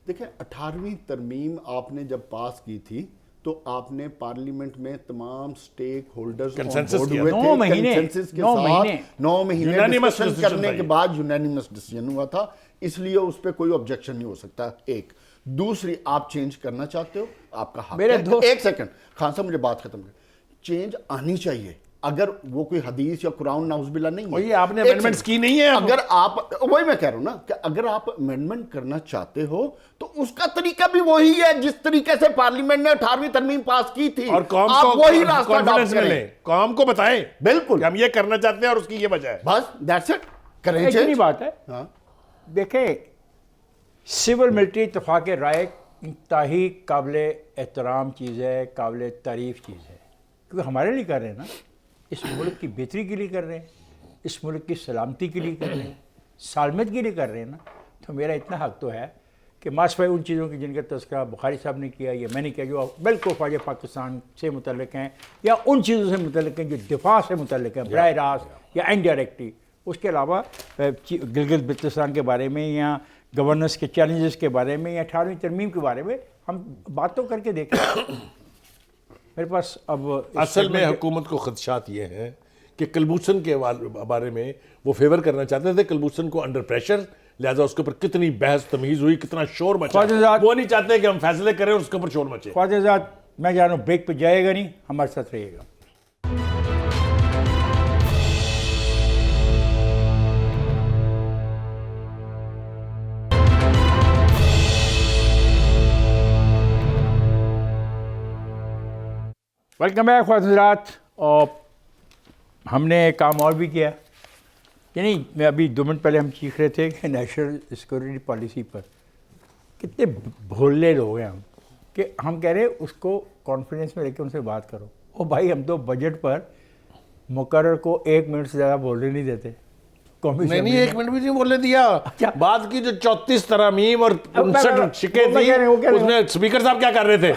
دیکھیں 18ویں ترمیم آپ نے جب پاس کی تھی تو آپ نے پارلیمنٹ میں تمام سٹیک ہولڈرز Consensus کیا. 9 مہینے 9 مہینے Unanimous ڈسکشن decision کرنے تھا کے یہ. بعد یونینیمس ڈیسیژن ہوا تھا. اس لیے اس پہ کوئی آبجیکشن نہیں ہو سکتا. ایک دوسری آپ چینج کرنا چاہتے ہو آپ کا حق ہے. ایک سیکنڈ خان صاحب مجھے بات ختم کر. چینج آنی چاہیے اگر وہ کوئی حدیث یا قرآن نعوذ باللہ نہیں ہے. یہ آپ نے امینڈمنٹس کی نہیں ہے. اگر آپ وہی میں کہہ رہا ہوں نا کہ اگر آپ امینڈمنٹ کرنا چاہتے ہو تو اس کا طریقہ بھی وہی ہے جس طریقے سے پارلیمنٹ نے 18ویں ترمیم پاس کی تھی. اور قوم آپ کو وہی راستہ کانفیڈنس اڈاپٹ میں کریں. لیں، قوم کو بتائیں بالکل کہ ہم یہ کرنا چاہتے ہیں اور اس کی یہ وجہ ہے. بس دیٹس اٹ. کریں اتنی چینج. بات ہے. ہاں دیکھیں سول ملٹری اتفاق رائے انتہائی قابل احترام چیز ہے، قابل تعریف چیز ہے، کیونکہ ہمارے لیے کر رہے ہیں نا. اس ملک کی بہتری کے لیے کر رہے ہیں، اس ملک کی سلامتی کے لیے کر رہے ہیں، سالمیت کے لیے کر رہے ہیں نا. تو میرا اتنا حق تو ہے کہ ماسوائے ان چیزوں کی جن کا تذکرہ بخاری صاحب نے کیا یا میں نے کیا جو بالکل فوج پاکستان سے متعلق ہیں یا ان چیزوں سے متعلق ہیں جو دفاع سے متعلق ہیں براہ راست یا انڈائریکٹلی. اس کے علاوہ گلگت بلتستان کے بارے میں یا گورننس کے چیلنجز کے بارے میں یا 18ویں ترمیم کے بارے میں ہم بات تو کر کے دیکھیں. میرے پاس اب اصل میں حکومت کو خدشات یہ ہیں کہ کلبوشن کے بارے میں وہ فیور کرنا چاہتے تھے، کلبوشن کو انڈر پریشر، لہذا اس کے اوپر کتنی بحث تمیز ہوئی، کتنا شور مچا. وہ نہیں چاہتے کہ ہم فیصلے کریں اور اس کے اوپر شور مچے. خواجہ صاحب میں جا رہا ہوں بریک پہ جائے گا نہیں، ہمارے ساتھ رہیے گا. ویلکم بیک خواجہ حضرات. اور ہم نے ایک کام اور بھی کیا، یعنی میں ابھی 2 منٹ پہلے ہم چیخ رہے تھے کہ نیشنل سیکورٹی پالیسی پر کتنے بھولے لوگ ہیں ہم، کہ ہم کہہ رہے ہیں اس کو کانفیڈنس میں لے کے ان سے بات کرو. او بھائی ہم تو بجٹ پر مقرر کو 1 منٹ سے زیادہ بولنے نہیں دیتے. نہیں 1 منٹ بھی نہیں بولنے دیا. بعد کی جو 34 ترامیم اور 59 شکیں تھیں اس میں اسپیکر صاحب کیا کر رہے تھے؟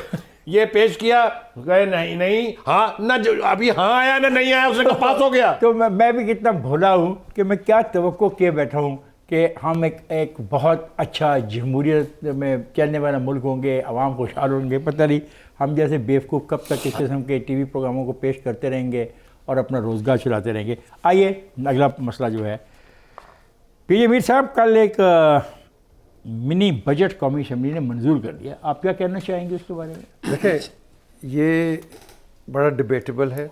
یہ پیش کیا کہ نہیں ہاں نہ ابھی ہاں آیا نہ نہیں آیا، اس نے پاس ہو گیا. تو میں بھی کتنا بھولا ہوں کہ میں کیا توقع کیے بیٹھا ہوں کہ ہم ایک بہت اچھا جمہوریت میں چلنے والا ملک ہوں گے، عوام خوشحال ہوں گے. پتہ نہیں ہم جیسے بیوقوف کب تک اس قسم کے ٹی وی پروگراموں کو پیش کرتے رہیں گے اور اپنا روزگار چلاتے رہیں گے. آئیے اگلا مسئلہ جو ہے پی جے میر صاحب، کل ایک منی بجٹ قومی اسمبلی نے منظور کر دیا. آپ کیا کہنا چاہیں گے اس کے بارے میں؟ دیکھیں یہ بڑا ڈبیٹیبل ہے،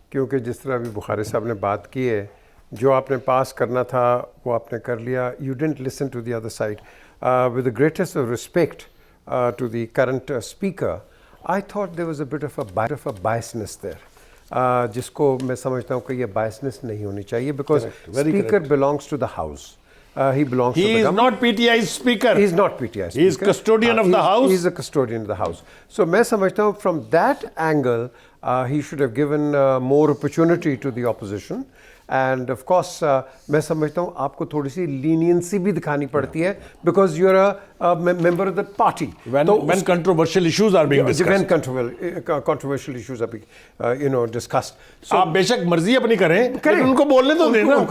کیونکہ جس طرح ابھی بخاری صاحب نے بات کی ہے، جو آپ نے پاس کرنا تھا وہ آپ نے کر لیا. You didn't listen to the other side. With the greatest of respect to the current speaker, I thought there was a bit of a biasness there, جس کو میں سمجھتا ہوں کہ یہ بائسنس نہیں ہونی چاہیے، because speaker belongs to the house. He belongs to the He is government. not PTI's speaker. He is not PTI speaker. He is custodian of the house. He is a custodian of the house. So میں سمجھتا ہوں from that angle he should have given more opportunity to the opposition. And of course میں سمجھتا ہوں آپ کو تھوڑی سی leniency بھی دکھانی پڑتی ہے because you are a member of the party. When controversial issues are being discussed. When controversial issues are being discussed. آپ بے شک مرضی اپنی کریں لیکن ان کو بولنے تو دیں نا. ان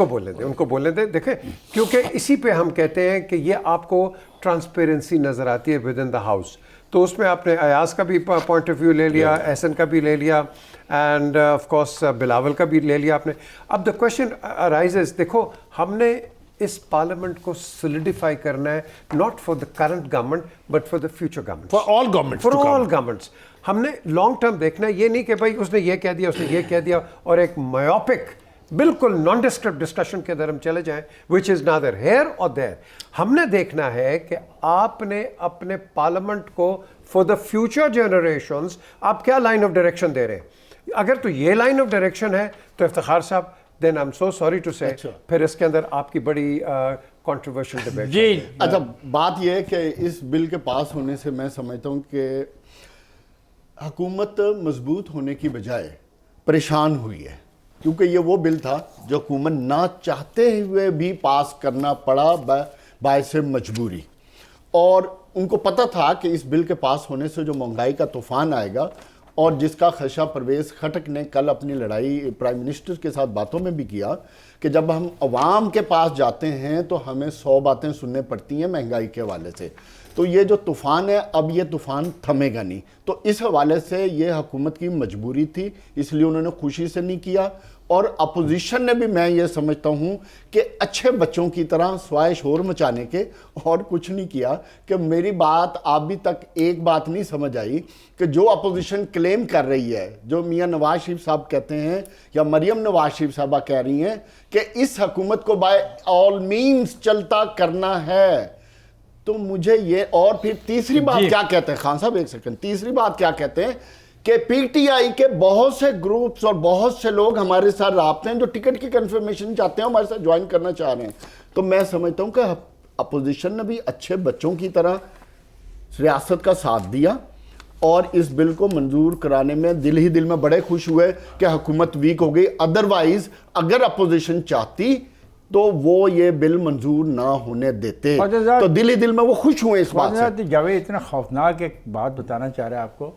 کو بولنے دیں. دیکھیں کیونکہ اسی پہ ہم کہتے ہیں کہ یہ آپ کو ٹرانسپیرنسی نظر آتی ہے ود ان دا ہاؤس. تو اس میں آپ نے ایاز کا بھی پوائنٹ آف ویو لے لیا، احسن کا بھی لے لیا، اینڈ آف کورس بلاول کا بھی لے لیا آپ نے. اب دا کوشچن ارائزز، دیکھو ہم نے اس پارلیمنٹ کو سولیڈیفائی کرنا ہے not for the current government but for the future government, For all governments to for come. All governments. ہم نے لانگ ٹرم دیکھنا ہے، یہ نہیں کہ بھائی اس نے یہ کہہ دیا اس نے یہ کہہ دیا اور ایک مایوپک بالکل نان ڈسکرپٹ ڈسکشن کے اندر ہم چلے جائیں وچ از نادر ہیئر اور دیر. ہم نے دیکھنا ہے کہ آپ نے اپنے پارلیمنٹ کو فار دا فیوچر جنریشنز آپ کیا لائن آف ڈائریکشن دے رہے ہیں. اگر تو یہ لائن آف ڈائریکشن ہے تو افتخار صاحب then I am so sorry to say پھر اس کے اندر آپ کی بڑی کنٹروورشل ڈبیٹ. جی اچھا بات یہ ہے کہ اس بل کے پاس ہونے سے میں سمجھتا ہوں کہ حکومت مضبوط ہونے کی بجائے پریشان ہوئی ہے. کیونکہ یہ وہ بل تھا جو حکومت نہ چاہتے ہوئے بھی پاس کرنا پڑا باعث مجبوری، اور ان کو پتہ تھا کہ اس بل کے پاس ہونے سے جو مہنگائی کا طوفان آئے گا، اور جس کا خدشہ پرویز خٹک نے کل اپنی لڑائی پرائم منسٹر کے ساتھ باتوں میں بھی کیا کہ جب ہم عوام کے پاس جاتے ہیں تو ہمیں 100 باتیں سننے پڑتی ہیں مہنگائی کے حوالے سے، تو یہ جو طوفان ہے اب یہ طوفان تھمے گا نہیں، تو اس حوالے سے یہ حکومت کی مجبوری تھی، اس لیے انہوں نے خوشی سے نہیں کیا، اور اپوزیشن نے بھی میں یہ سمجھتا ہوں کہ اچھے بچوں کی طرح سوائے شور مچانے کے اور کچھ نہیں کیا، کہ میری بات ابھی تک ایک بات نہیں سمجھ آئی کہ جو اپوزیشن کلیم کر رہی ہے، جو میاں نواز شریف صاحب کہتے ہیں یا مریم نواز شریف صاحبہ کہہ رہی ہیں کہ اس حکومت کو بائی آل مینز چلتا کرنا ہے، تو مجھے یہ، اور پھر تیسری بات کیا کہتے ہیں خان صاحب، ایک سیکنڈ، تیسری بات کیا کہتے ہیں کہ پی ٹی آئی کے بہت سے گروپس اور بہت سے لوگ ہمارے ساتھ رابطے ہیں جو ٹکٹ کی کنفرمیشن چاہتے ہیں، ہمارے ساتھ جوائن کرنا چاہ رہے ہیں، تو میں سمجھتا ہوں کہ اپوزیشن نے بھی اچھے بچوں کی طرح ریاست کا ساتھ دیا اور اس بل کو منظور کرانے میں دل ہی دل میں بڑے خوش ہوئے کہ حکومت ویک ہو گئی، ادروائز اگر اپوزیشن چاہتی تو وہ یہ بل منظور نہ ہونے دیتے، تو دل ہی دل میں وہ خوش ہوئے اس بات سے۔ جاوید اتنا خوفناک ایک بات بتانا چاہ رہا ہے آپ کو،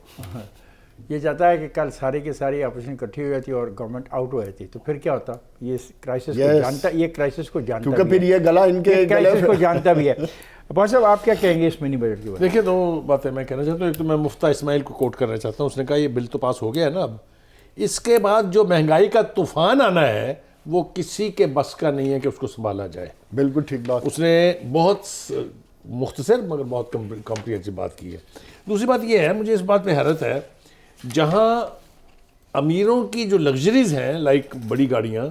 یہ چاہتا ہے کہ کل ساری کی ساری اپوزیشن اکٹھی ہو جاتی اور گورنمنٹ آؤٹ ہو جاتی، تو پھر کیا ہوتا؟ یہ کرائسس کو جانتا، یہ کرائسس کو جانتا، کیونکہ پھر یہ گلا ان کے کرائسس کو جانتا بھی ہے۔ بہت صاحب آپ کیا کہیں گے اس منی بجٹ کے بارے میں؟ دیکھیں، دو باتیں میں کہنا چاہتا ہوں۔ ایک تو میں مفتہ اسماعیل کو کوٹ کرنا چاہتا ہوں، اس نے کہا یہ بل تو پاس ہو گیا ہے نا، اب اس کے بعد جو مہنگائی کا طوفان آنا ہے وہ کسی کے بس کا نہیں ہے کہ اس کو سنبھالا جائے۔ بالکل ٹھیک بات، اس نے بہت مختصر مگر بہت کمپریہنسو بات کی ہے۔ دوسری بات یہ ہے، مجھے اس بات پہ حیرت ہے، جہاں امیروں کی جو لگژریز ہیں لائک بڑی گاڑیاں،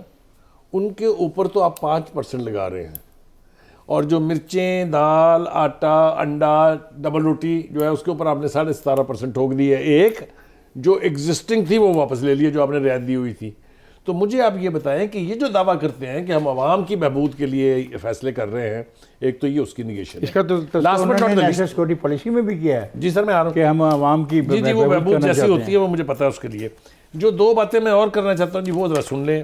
ان کے اوپر تو آپ 5% لگا رہے ہیں، اور جو مرچیں، دال، آٹا، انڈا، ڈبل روٹی جو ہے اس کے اوپر آپ نے 17.5% ٹھوک دی ہے، ایک جو ایگزسٹنگ تھی وہ واپس لے لی جو آپ نے رعایت دی ہوئی تھی۔ تو مجھے آپ یہ بتائیں کہ یہ جو دعویٰ کرتے ہیں کہ ہم عوام کی بہبود کے لیے فیصلے کر رہے ہیں، ایک تو یہ اس کی نیگیشن ہے۔ اس کا تو نیشنل سیکورٹی پالیسی میں بھی کیا ہے جی سر، میں آ رہا ہوں کہ ہم عوام کی جی وہ بہبود جیسی ہوتی ہے وہ مجھے پتہ ہے اس کے لیے۔ جو دو باتیں میں اور کرنا چاہتا ہوں جی وہ ذرا سن لیں،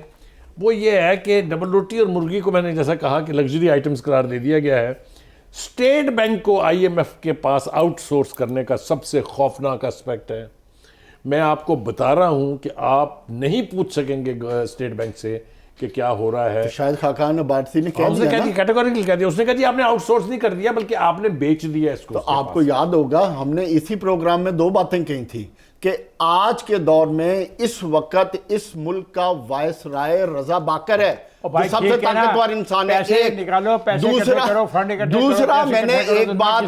وہ یہ ہے کہ ڈبل روٹی اور مرغی کو میں نے جیسا کہا کہ لگژری آئٹمز قرار دے دیا گیا ہے۔ اسٹیٹ بینک کو آئی ایم ایف کے پاس آؤٹ سورس کرنے کا سب سے خوفناک اسپیکٹ ہے۔ میں آپ کو بتا رہا ہوں کہ آپ نہیں پوچھ سکیں گے اسٹیٹ بینک سے کہ کیا ہو رہا ہے۔ شاہد خاقان عبادی نے کہہ دیا نا، کیٹیگوریکل کہہ دیا، اس نے کہا جی آپ نے آؤٹ سورس نہیں کر دیا بلکہ آپ نے بیچ دیا اس کو۔ تو آپ کو یاد ہوگا ہم نے اسی پروگرام میں 2 باتیں کہی تھی کہ آج کے دور میں اس وقت اس ملک کا وائس رائے رضا باکر ہے، جو سب سے طاقتور انسان ہے۔ دوسرا میں نے ایک بات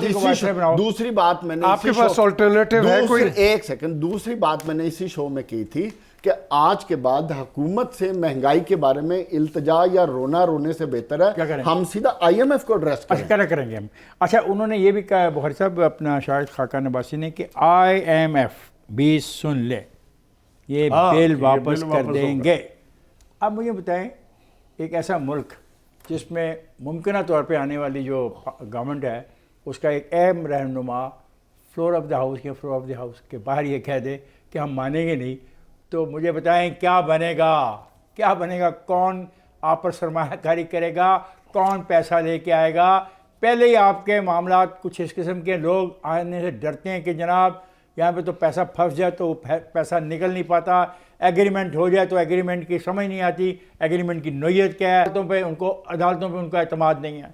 دوسری بات میں نے آپ کے پاس آلٹرنیٹو ہے کوئی؟ ایک سیکنڈ، دوسری بات میں نے اسی شو میں کی تھی کہ آج کے بعد حکومت سے مہنگائی کے بارے میں التجا یا رونا رونے سے بہتر ہے ہم سیدھا آئی ایم ایف کو ایڈریس کریں گے ہم۔ اچھا، انہوں نے یہ بھی کہا بخاری صاحب، اپنا شاہد خاقان عباسی نے، کہ آئی ایم ایف بھی سن لے، یہ بل واپس کر دیں گے۔ اب مجھے بتائیں، ایک ایسا ملک جس میں ممکنہ طور پہ آنے والی جو گورنمنٹ ہے اس کا ایک اہم رہنما فلور آف دا ہاؤس یا فلور آف دا ہاؤس کے باہر یہ کہہ دے کہ ہم مانیں گے نہیں، تو مجھے بتائیں کیا بنے گا؟ کیا بنے گا؟ کون آپ پر سرمایہ کاری کرے گا؟ کون پیسہ لے کے آئے گا؟ پہلے ہی آپ کے معاملات کچھ اس قسم کے، لوگ آنے سے ڈرتے ہیں کہ جناب یہاں پہ تو پیسہ پھنس جائے تو پیسہ نکل نہیں پاتا، ایگریمنٹ ہو جائے تو ایگریمنٹ کی سمجھ نہیں آتی، ایگریمنٹ کی نوعیت کیا ہے، عدالتوں پہ ان کا اعتماد نہیں ہے۔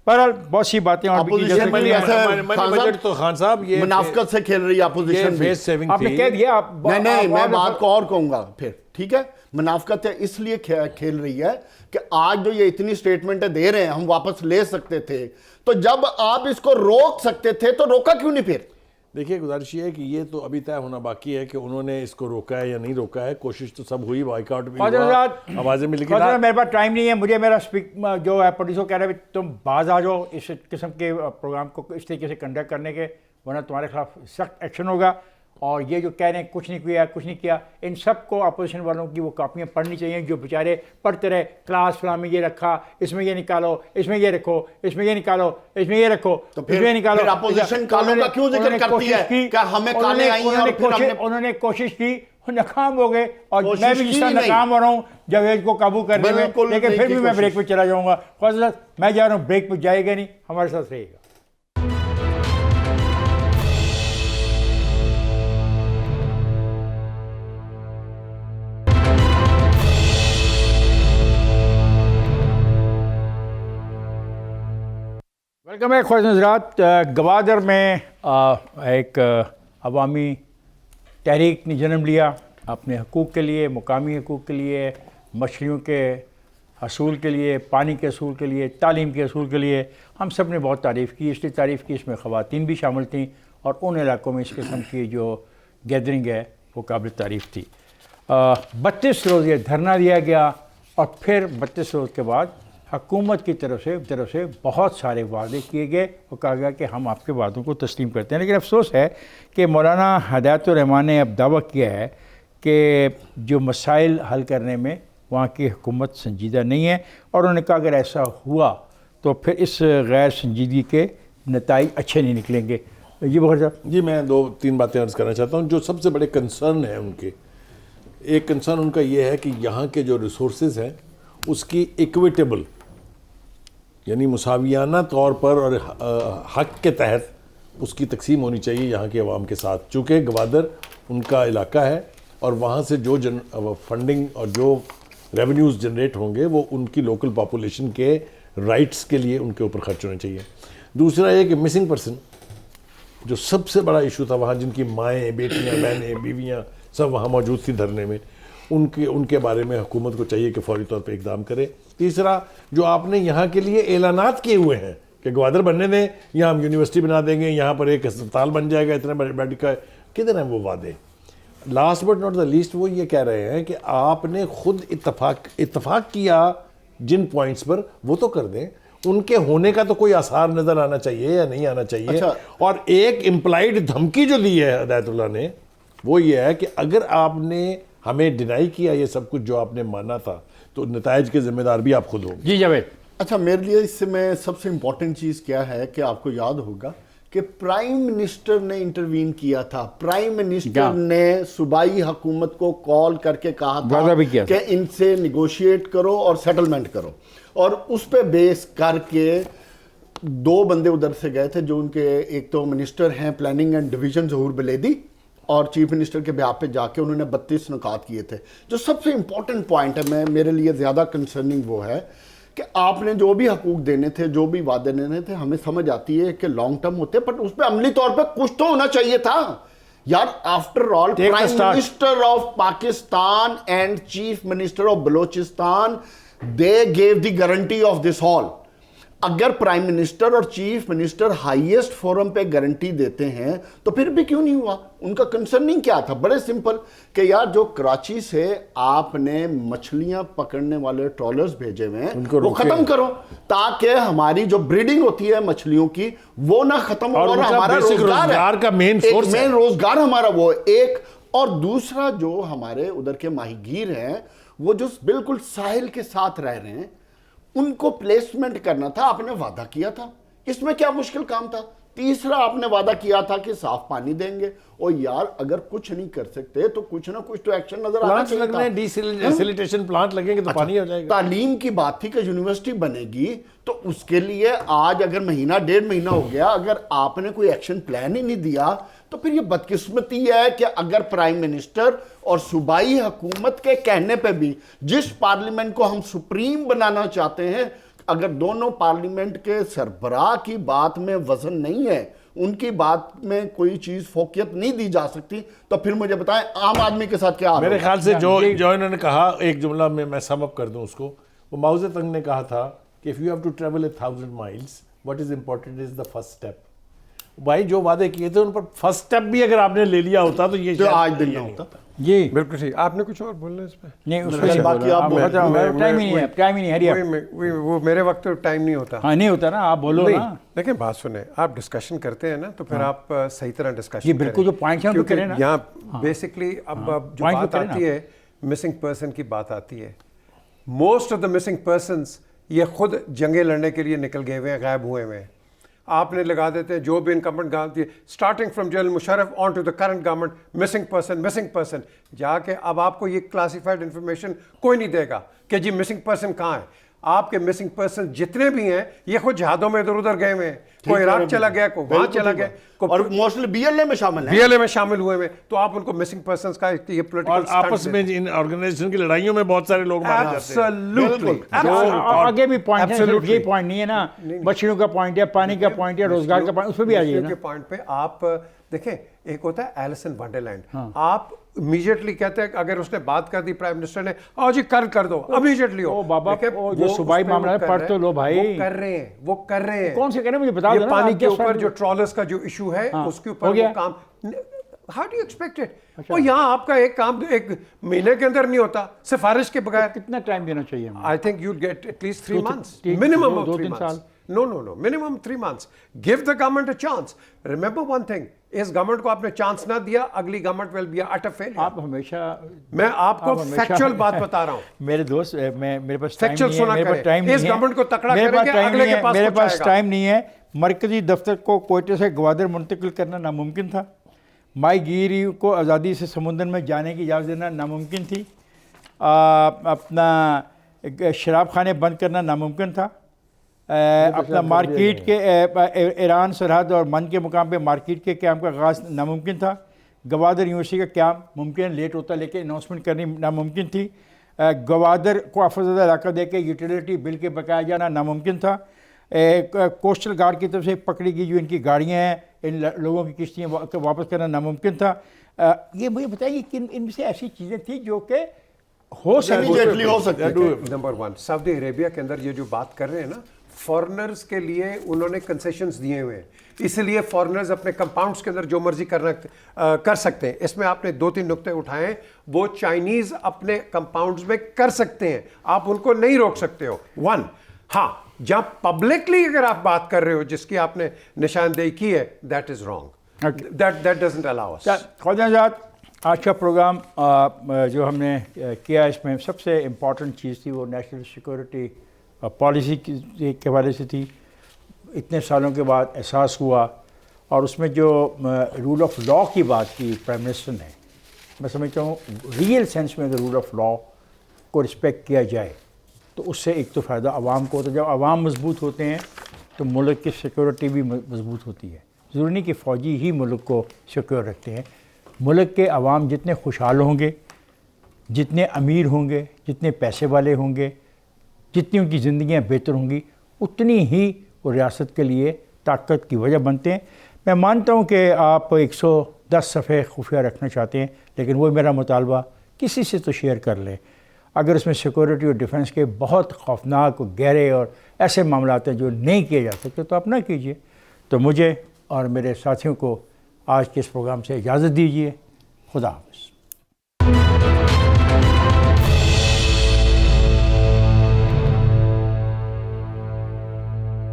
بہرحال بہت سی باتیں اور بھی تو خان صاحب یہ منافقت سے کھیل رہی ہے اپوزیشن، آپ نے کہہ دیا۔ نہیں، میں بات کو اور کہوں گا پھر، ٹھیک ہے؟ منافقت اس لیے کھیل رہی ہے کہ آج جو یہ اتنی سٹیٹمنٹیں دے رہے ہیں ہم واپس لے سکتے تھے، تو جب آپ اس کو روک سکتے تھے تو روکا کیوں نہیں پھر؟ دیکھیے گزارش یہ ہے کہ یہ تو ابھی طے ہونا باقی ہے کہ انہوں نے اس کو روکا ہے یا نہیں روکا ہے۔ کوشش تو سب ہوئی، بائیک آؤٹ بھی ہوا، آوازیں ملی، لیکن میرے پاس ٹائم نہیں ہے، مجھے میرا جو ہے پروڈیوسر کہہ رہا ہے تم باز آ جاؤ اس قسم کے پروگرام کو اس طریقے سے کنڈکٹ کرنے کے، ورنہ تمہارے خلاف سخت ایکشن ہوگا۔ اور یہ جو کہہ رہے ہیں کچھ نہیں کیا، ان سب کو اپوزیشن والوں کی وہ کاپیاں پڑھنی چاہیے جو بیچارے پڑھتے رہے کلاس فلاں میں یہ رکھا، اس میں یہ نکالو، اس میں یہ رکھو، اس میں یہ نکالو، اس میں یہ رکھو، اس میں یہ نکالو۔ اپوزیشن کالوں کا کیوں ذکر کرتی ہے کہ ہمیں کالے آئی ہیں اور پھر ہم نے انہوں نے کوشش کی، ناکام ہو گئے، اور میں بھی جس طرح ناکام ہو رہا ہوں جاوید کو قابو کرنے میں، بالکل لیکن نہیں پھر کی بھی میں کوشش۔ بریک پہ چلا جاؤں گا. خواجہ صاحب میں جا رہا ہوں بریک پہ، جائے گا نہیں، ہمارے ساتھ رہے گا. ویلکم ہے خواجہ حضرات. گوادر میں ایک عوامی تحریک نے جنم لیا اپنے حقوق کے لیے، مقامی حقوق کے لیے، مچھلیوں کے حصول کے لیے، پانی کے حصول کے لیے، تعلیم کے حصول کے لیے. ہم سب نے بہت تعریف کی، اس لیے تعریف کی اس میں خواتین بھی شامل تھیں، اور ان علاقوں میں اس قسم کی جو گیدرنگ ہے وہ قابل تعریف تھی. 32 روز یہ دھرنا دیا گیا، اور پھر 32 روز کے بعد حکومت کی طرف سے بہت سارے وعدے کیے گئے اور کہا گیا کہ ہم آپ کے وعدوں کو تسلیم کرتے ہیں. لیکن افسوس ہے کہ مولانا ہدایت الرحمان نے اب دعویٰ کیا ہے کہ جو مسائل حل کرنے میں وہاں کی حکومت سنجیدہ نہیں ہے، اور انہوں نے کہا اگر ایسا ہوا تو پھر اس غیر سنجیدگی کے نتائج اچھے نہیں نکلیں گے. جی بخاری صاحب. جی میں 2-3 باتیں عرض کرنا چاہتا ہوں. جو سب سے بڑے کنسرن ہیں ان کے، ایک کنسرن ان کا یہ ہے کہ یہاں کے جو ریسورسز ہیں اس کی ایکویٹیبل، یعنی مساویانہ طور پر اور حق کے تحت اس کی تقسیم ہونی چاہیے یہاں کے عوام کے ساتھ. چونکہ گوادر ان کا علاقہ ہے، اور وہاں سے جو فنڈنگ اور جو ریونیوز جنریٹ ہوں گے وہ ان کی لوکل پاپولیشن کے رائٹس کے لیے ان کے اوپر خرچ ہونے چاہیے. دوسرا یہ کہ مسنگ پرسن جو سب سے بڑا ایشو تھا وہاں، جن کی مائیں، بیٹیاں، بہنیں، بیویاں سب وہاں موجود تھی دھرنے میں، ان کے بارے میں حکومت کو چاہیے کہ فوری طور پہ اقدام کرے. تیسرا، جو آپ نے یہاں کے لیے اعلانات کیے ہوئے ہیں کہ گوادر بننے دیں، یہاں ہم یونیورسٹی بنا دیں گے، یہاں پر ایک ہسپتال بن جائے گا، اتنے بڑے بیڈ کا، کدھر ہیں وہ وعدے؟ Last but not the least وہ یہ کہہ رہے ہیں کہ آپ نے خود اتفاق کیا جن پوائنٹس پر، وہ تو کر دیں. ان کے ہونے کا تو کوئی آثار نظر آنا چاہیے یا نہیں آنا چاہیے. اچھا. اور ایک امپلائڈ دھمکی جو دی ہے ہدایت اللہ نے، وہ یہ ہے کہ اگر آپ نے ہمیں ڈینائی کیا یہ سب کچھ جو آپ نے مانا تھا، تو نتائج کے ذمہ دار بھی آپ خود ہوں گے. جی جاوید. اچھا، میرے لیے اس سے میں سب سے امپورٹنٹ چیز کیا ہے کہ آپ کو یاد ہوگا کہ پرائم منسٹر نے انٹروین کیا تھا. پرائم منسٹر نے صوبائی حکومت کو کال کر کے کہا تھا کہ ان سے نیگوشیٹ کرو اور سیٹلمنٹ کرو، اور اس پہ بیس کر کے 2 بندے ادھر سے گئے تھے جو ان کے، ایک تو منسٹر ہیں پلاننگ اینڈ ڈویژن ظہور بلیدی، اور چیف منسٹر کے بیان پہ جا کے انہوں نے 32 نکات کیے تھے. جو سب سے امپورٹنٹ پوائنٹ ہے، میرے لیے زیادہ کنسرننگ وہ ہے کہ آپ نے جو بھی حقوق دینے تھے، جو بھی وعدے دینے تھے، ہمیں سمجھ آتی ہے کہ لانگ ٹرم ہوتے ہیں، بٹ اس پہ عملی طور پہ کچھ تو ہونا چاہیے تھا یار. After all prime minister of Pakistan and chief minister of Balochistan they give the guarantee of this hall. اگر پرائم منسٹر اور چیف منسٹر ہائیسٹ فورم پہ گارنٹی دیتے ہیں تو پھر بھی کیوں نہیں ہوا؟ ان کا کنسرننگ کیا تھا؟ بڑے سمپل کہ یار جو کراچی سے آپ نے مچھلیاں پکڑنے والے ٹرالرز بھیجے ہوئے ہیں وہ ختم کرو، تاکہ ہماری جو بریڈنگ ہوتی ہے مچھلیوں کی وہ نہ ختم ہو، اور ہمارا روزگار کا مین روزگار ہمارا وہ ایک. اور دوسرا جو ہمارے ادھر کے ماہی گیر ہیں وہ جو بالکل ساحل کے ساتھ رہ رہے ہیں، ان کو پلیسمنٹ کرنا تھا. آپ نے وعدہ کیا تھا، اس میں کیا مشکل کام تھا؟ تیسرا، آپ نے وعدہ کیا تھا کہ صاف پانی دیں گے. اور یار اگر کچھ نہیں کر سکتے تو کچھ نہ کچھ تو ایکشن نظر آنا چاہیے تھا. ڈیسیلیٹیشن پلانٹ لگیں گے تو پانی ہو جائے گا. تعلیم کی بات تھی کہ یونیورسٹی بنے گی، تو اس کے لیے آج اگر مہینہ 1.5 مہینہ ہو گیا، اگر آپ نے کوئی ایکشن پلان ہی نہیں دیا، تو پھر یہ بدقسمتی ہے کہ اگر پرائم منسٹر اور صوبائی حکومت کے کہنے پہ بھی جس پارلیمنٹ کو ہم سپریم بنانا چاہتے ہیں، اگر دونوں پارلیمنٹ کے سربراہ کی بات میں وزن نہیں ہے، ان کی بات میں کوئی چیز فوقیت نہیں دی جا سکتی، تو پھر مجھے بتائیں عام آدمی کے ساتھ کیا حال ہوگا؟ میرے خیال سے جو انہوں نے کہا، ایک جملہ میں سم اپ کر دوں اس کو، وہ ماؤ زے تنگ نے کہا تھا کہ if you have to travel 1000 miles, what is important is the first step. بھائی جو وعدے کیے تھے ان پر فرسٹ سٹیپ بھی اگر آپ نے لے لیا ہوتا تو یہ آج دن نہ ہوتا. جی بالکل ٹھیک. آپ نے کچھ اور بولنا ہے اس پہ؟ نہیں، اس پہ باقی آپ ٹائم ہی نہیں ہے. وہ میرے وقت تو ٹائم نہیں ہوتا. ہاں نہیں ہوتا نا، آپ بولو نا. لیکن بات سنیں، آپ ڈسکشن کرتے ہیں نا تو پھر آپ صحیح طرح ڈسکشن جی بالکل، جو پوائنٹس ہیں وہ کریں نا. یہاں بیسکلی اب جو بات آتی ہے مسنگ پرسن کی بات آتی ہے، most of the missing persons یہ خود جنگیں لڑنے کے لیے نکل گئے ہوئے ہیں، غائب ہوئے ہوئے ہیں. آپ نے لگا دیتے ہیں جو بھی incumbent government starting from general Musharraf on to the current government missing person جا کے اب آپ کو یہ کلاسیفائڈ انفارمیشن کوئی نہیں دے گا کہ جی مسنگ پرسن کہاں ہے. آپ کے مسنگ پرسن جتنے بھی ہیں یہ خود جہادوں میں ادھر ادھر گئے ہوئے ہیں, کوئی عراق چلا گیا, کوئی وہاں چلا گیا, اور موسٹلی بی ایل اے میں شامل ہیں, بی ایل اے میں شامل ہوئے ہوئے, تو آپ ان کو مسنگ پرسنز کا یہ اور پولیٹیکل آپس میں ان آرگنائزیشن کی لڑائیوں میں بہت سارے لوگ مارے جاتے ہیں. آگے بھی پوائنٹ ہے, صرف یہ پوائنٹ نہیں ہے نا, مچھلیوں کا پوائنٹ ہے, پانی کا پوائنٹ ہے, روزگار کا پوائنٹ, اس پہ بھی آ جائیے نا. کے پوائنٹ پہ آپ دیکھیں, ایک ہوتا ہے ایلس ان ونڈرلینڈ, آپ امیجیٹلی کہتے ہیں کہ اگر اس نے بات کر دی پرائم منسٹر نے, آؤ جی کر دو امیجیٹلی ہو. بابا جو صوبائی معاملہ ہے پڑھ تو لو بھائی. وہ کر رہے ہیں. کون سے کہہ رہے ہیں مجھے بتا دو نا. پانی کے اوپر جو ٹرالرز کا جو ایشو ہے اس کے اوپر وہ کام, how do you expect it. اور یہاں آپ کا ایک کام ایک مہینے کے اندر نہیں ہوتا سفارش کے بغیر. کتنا ٹائم دینا چاہیے ہمیں؟ I think you'd get at least 3 months. Minimum of 3 months. No. Minimum 3 months. Give the government a chance. Remember one thing. Us government کو آپ نے چانس نہ دیا, اگلی government will be utter failure. آپ ہمیشہ, میں آپ کو فیکچوئل بات بتا رہا ہوں. میرے دوست, میرے پاس فیکچوئل ٹائم نہیں ہے, اس گورنمنٹ کو تکڑا کریں گے, اگلے کے پاس میرے پاس ٹائم نہیں ہے. مرکزی دفتر کو کوئٹہ سے گوادر منتقل کرنا ناممکن تھا. مائی گیری کو آزادی سے سمندر میں جانے کی اجازت دینا ناممکن تھی. اپنا شراب خانے بند کرنا ناممکن تھا. اپنا مارکیٹ کے ایران سرحد اور من کے مقام پہ مارکیٹ کے قیام کا آغاز ناممکن تھا. گوادر یونیورسٹی کا قیام ممکن لیٹ ہوتا لیکن اناؤنسمنٹ کرنی ناممکن تھی. گوادر کو افزودہ علاقہ دے کے یوٹیلیٹی بل کے بقایا جانا ناممکن تھا. کوسٹل گارڈ کی طرف سے پکڑی گئی جو ان کی گاڑیاں ہیں, ان لوگوں کی کشتیاں واپس کرنا ناممکن تھا. یہ مجھے بتائیے کہ ان میں سے ایسی چیزیں تھیں جو کہ ہو سکتی. نمبر 1 سعودی عربیہ کے اندر یہ جو بات کر رہے ہیں نا, فارنرز کے لیے انہوں نے کنسیشنز دیے ہوئے ہیں, اس لیے فارنرز اپنے کمپاؤنڈز کے اندر جو مرضی کر سکتے ہیں. اس میں آپ نے 2-3 نقطے اٹھائے ہیں. وہ چائنیز اپنے کمپاؤنڈز میں کر سکتے ہیں, آپ ان کو نہیں روک سکتے ہو. 1 ہاں, جہاں پبلکلی اگر آپ بات کر رہے ہو جس کی آپ نے نشاندہی کی ہے, that is wrong, that doesn't allow us. Khawaja Azad, آج کا پروگرام جو ہم نے کیا اس میں سب سے امپورٹنٹ چیز تھی وہ نیشنل سیکورٹی پالیسی کے حوالے سے تھی. اتنے سالوں کے بعد احساس ہوا, اور اس میں جو رول آف لا کی بات کی پرائم منسٹر نے, میں سمجھتا ہوں ریئل سینس میں اگر رول آف لا کو رسپیکٹ کیا جائے تو اس سے ایک تو فائدہ عوام کو ہوتا ہے. جب عوام مضبوط ہوتے ہیں تو ملک کی سیکورٹی بھی مضبوط ہوتی ہے. ضروری نہیں کہ فوجی ہی ملک کو سیکور رکھتے ہیں. ملک کے عوام جتنے خوشحال ہوں گے, جتنے امیر ہوں گے, جتنے پیسے والے ہوں گے, جتنی ان کی زندگیاں بہتر ہوں گی, اتنی ہی وہ ریاست کے لیے طاقت کی وجہ بنتے ہیں. میں مانتا ہوں کہ آپ 110 صفحے خفیہ رکھنا چاہتے ہیں, لیکن وہ میرا مطالبہ کسی سے تو شیئر کر لیں. اگر اس میں سیکورٹی اور ڈیفنس کے بہت خوفناک اور گہرے اور ایسے معاملات ہیں جو نہیں کیے جا سکتے تو آپ نہ کیجیے. تو مجھے اور میرے ساتھیوں کو آج کے اس پروگرام سے اجازت دیجیے. خدا حافظ.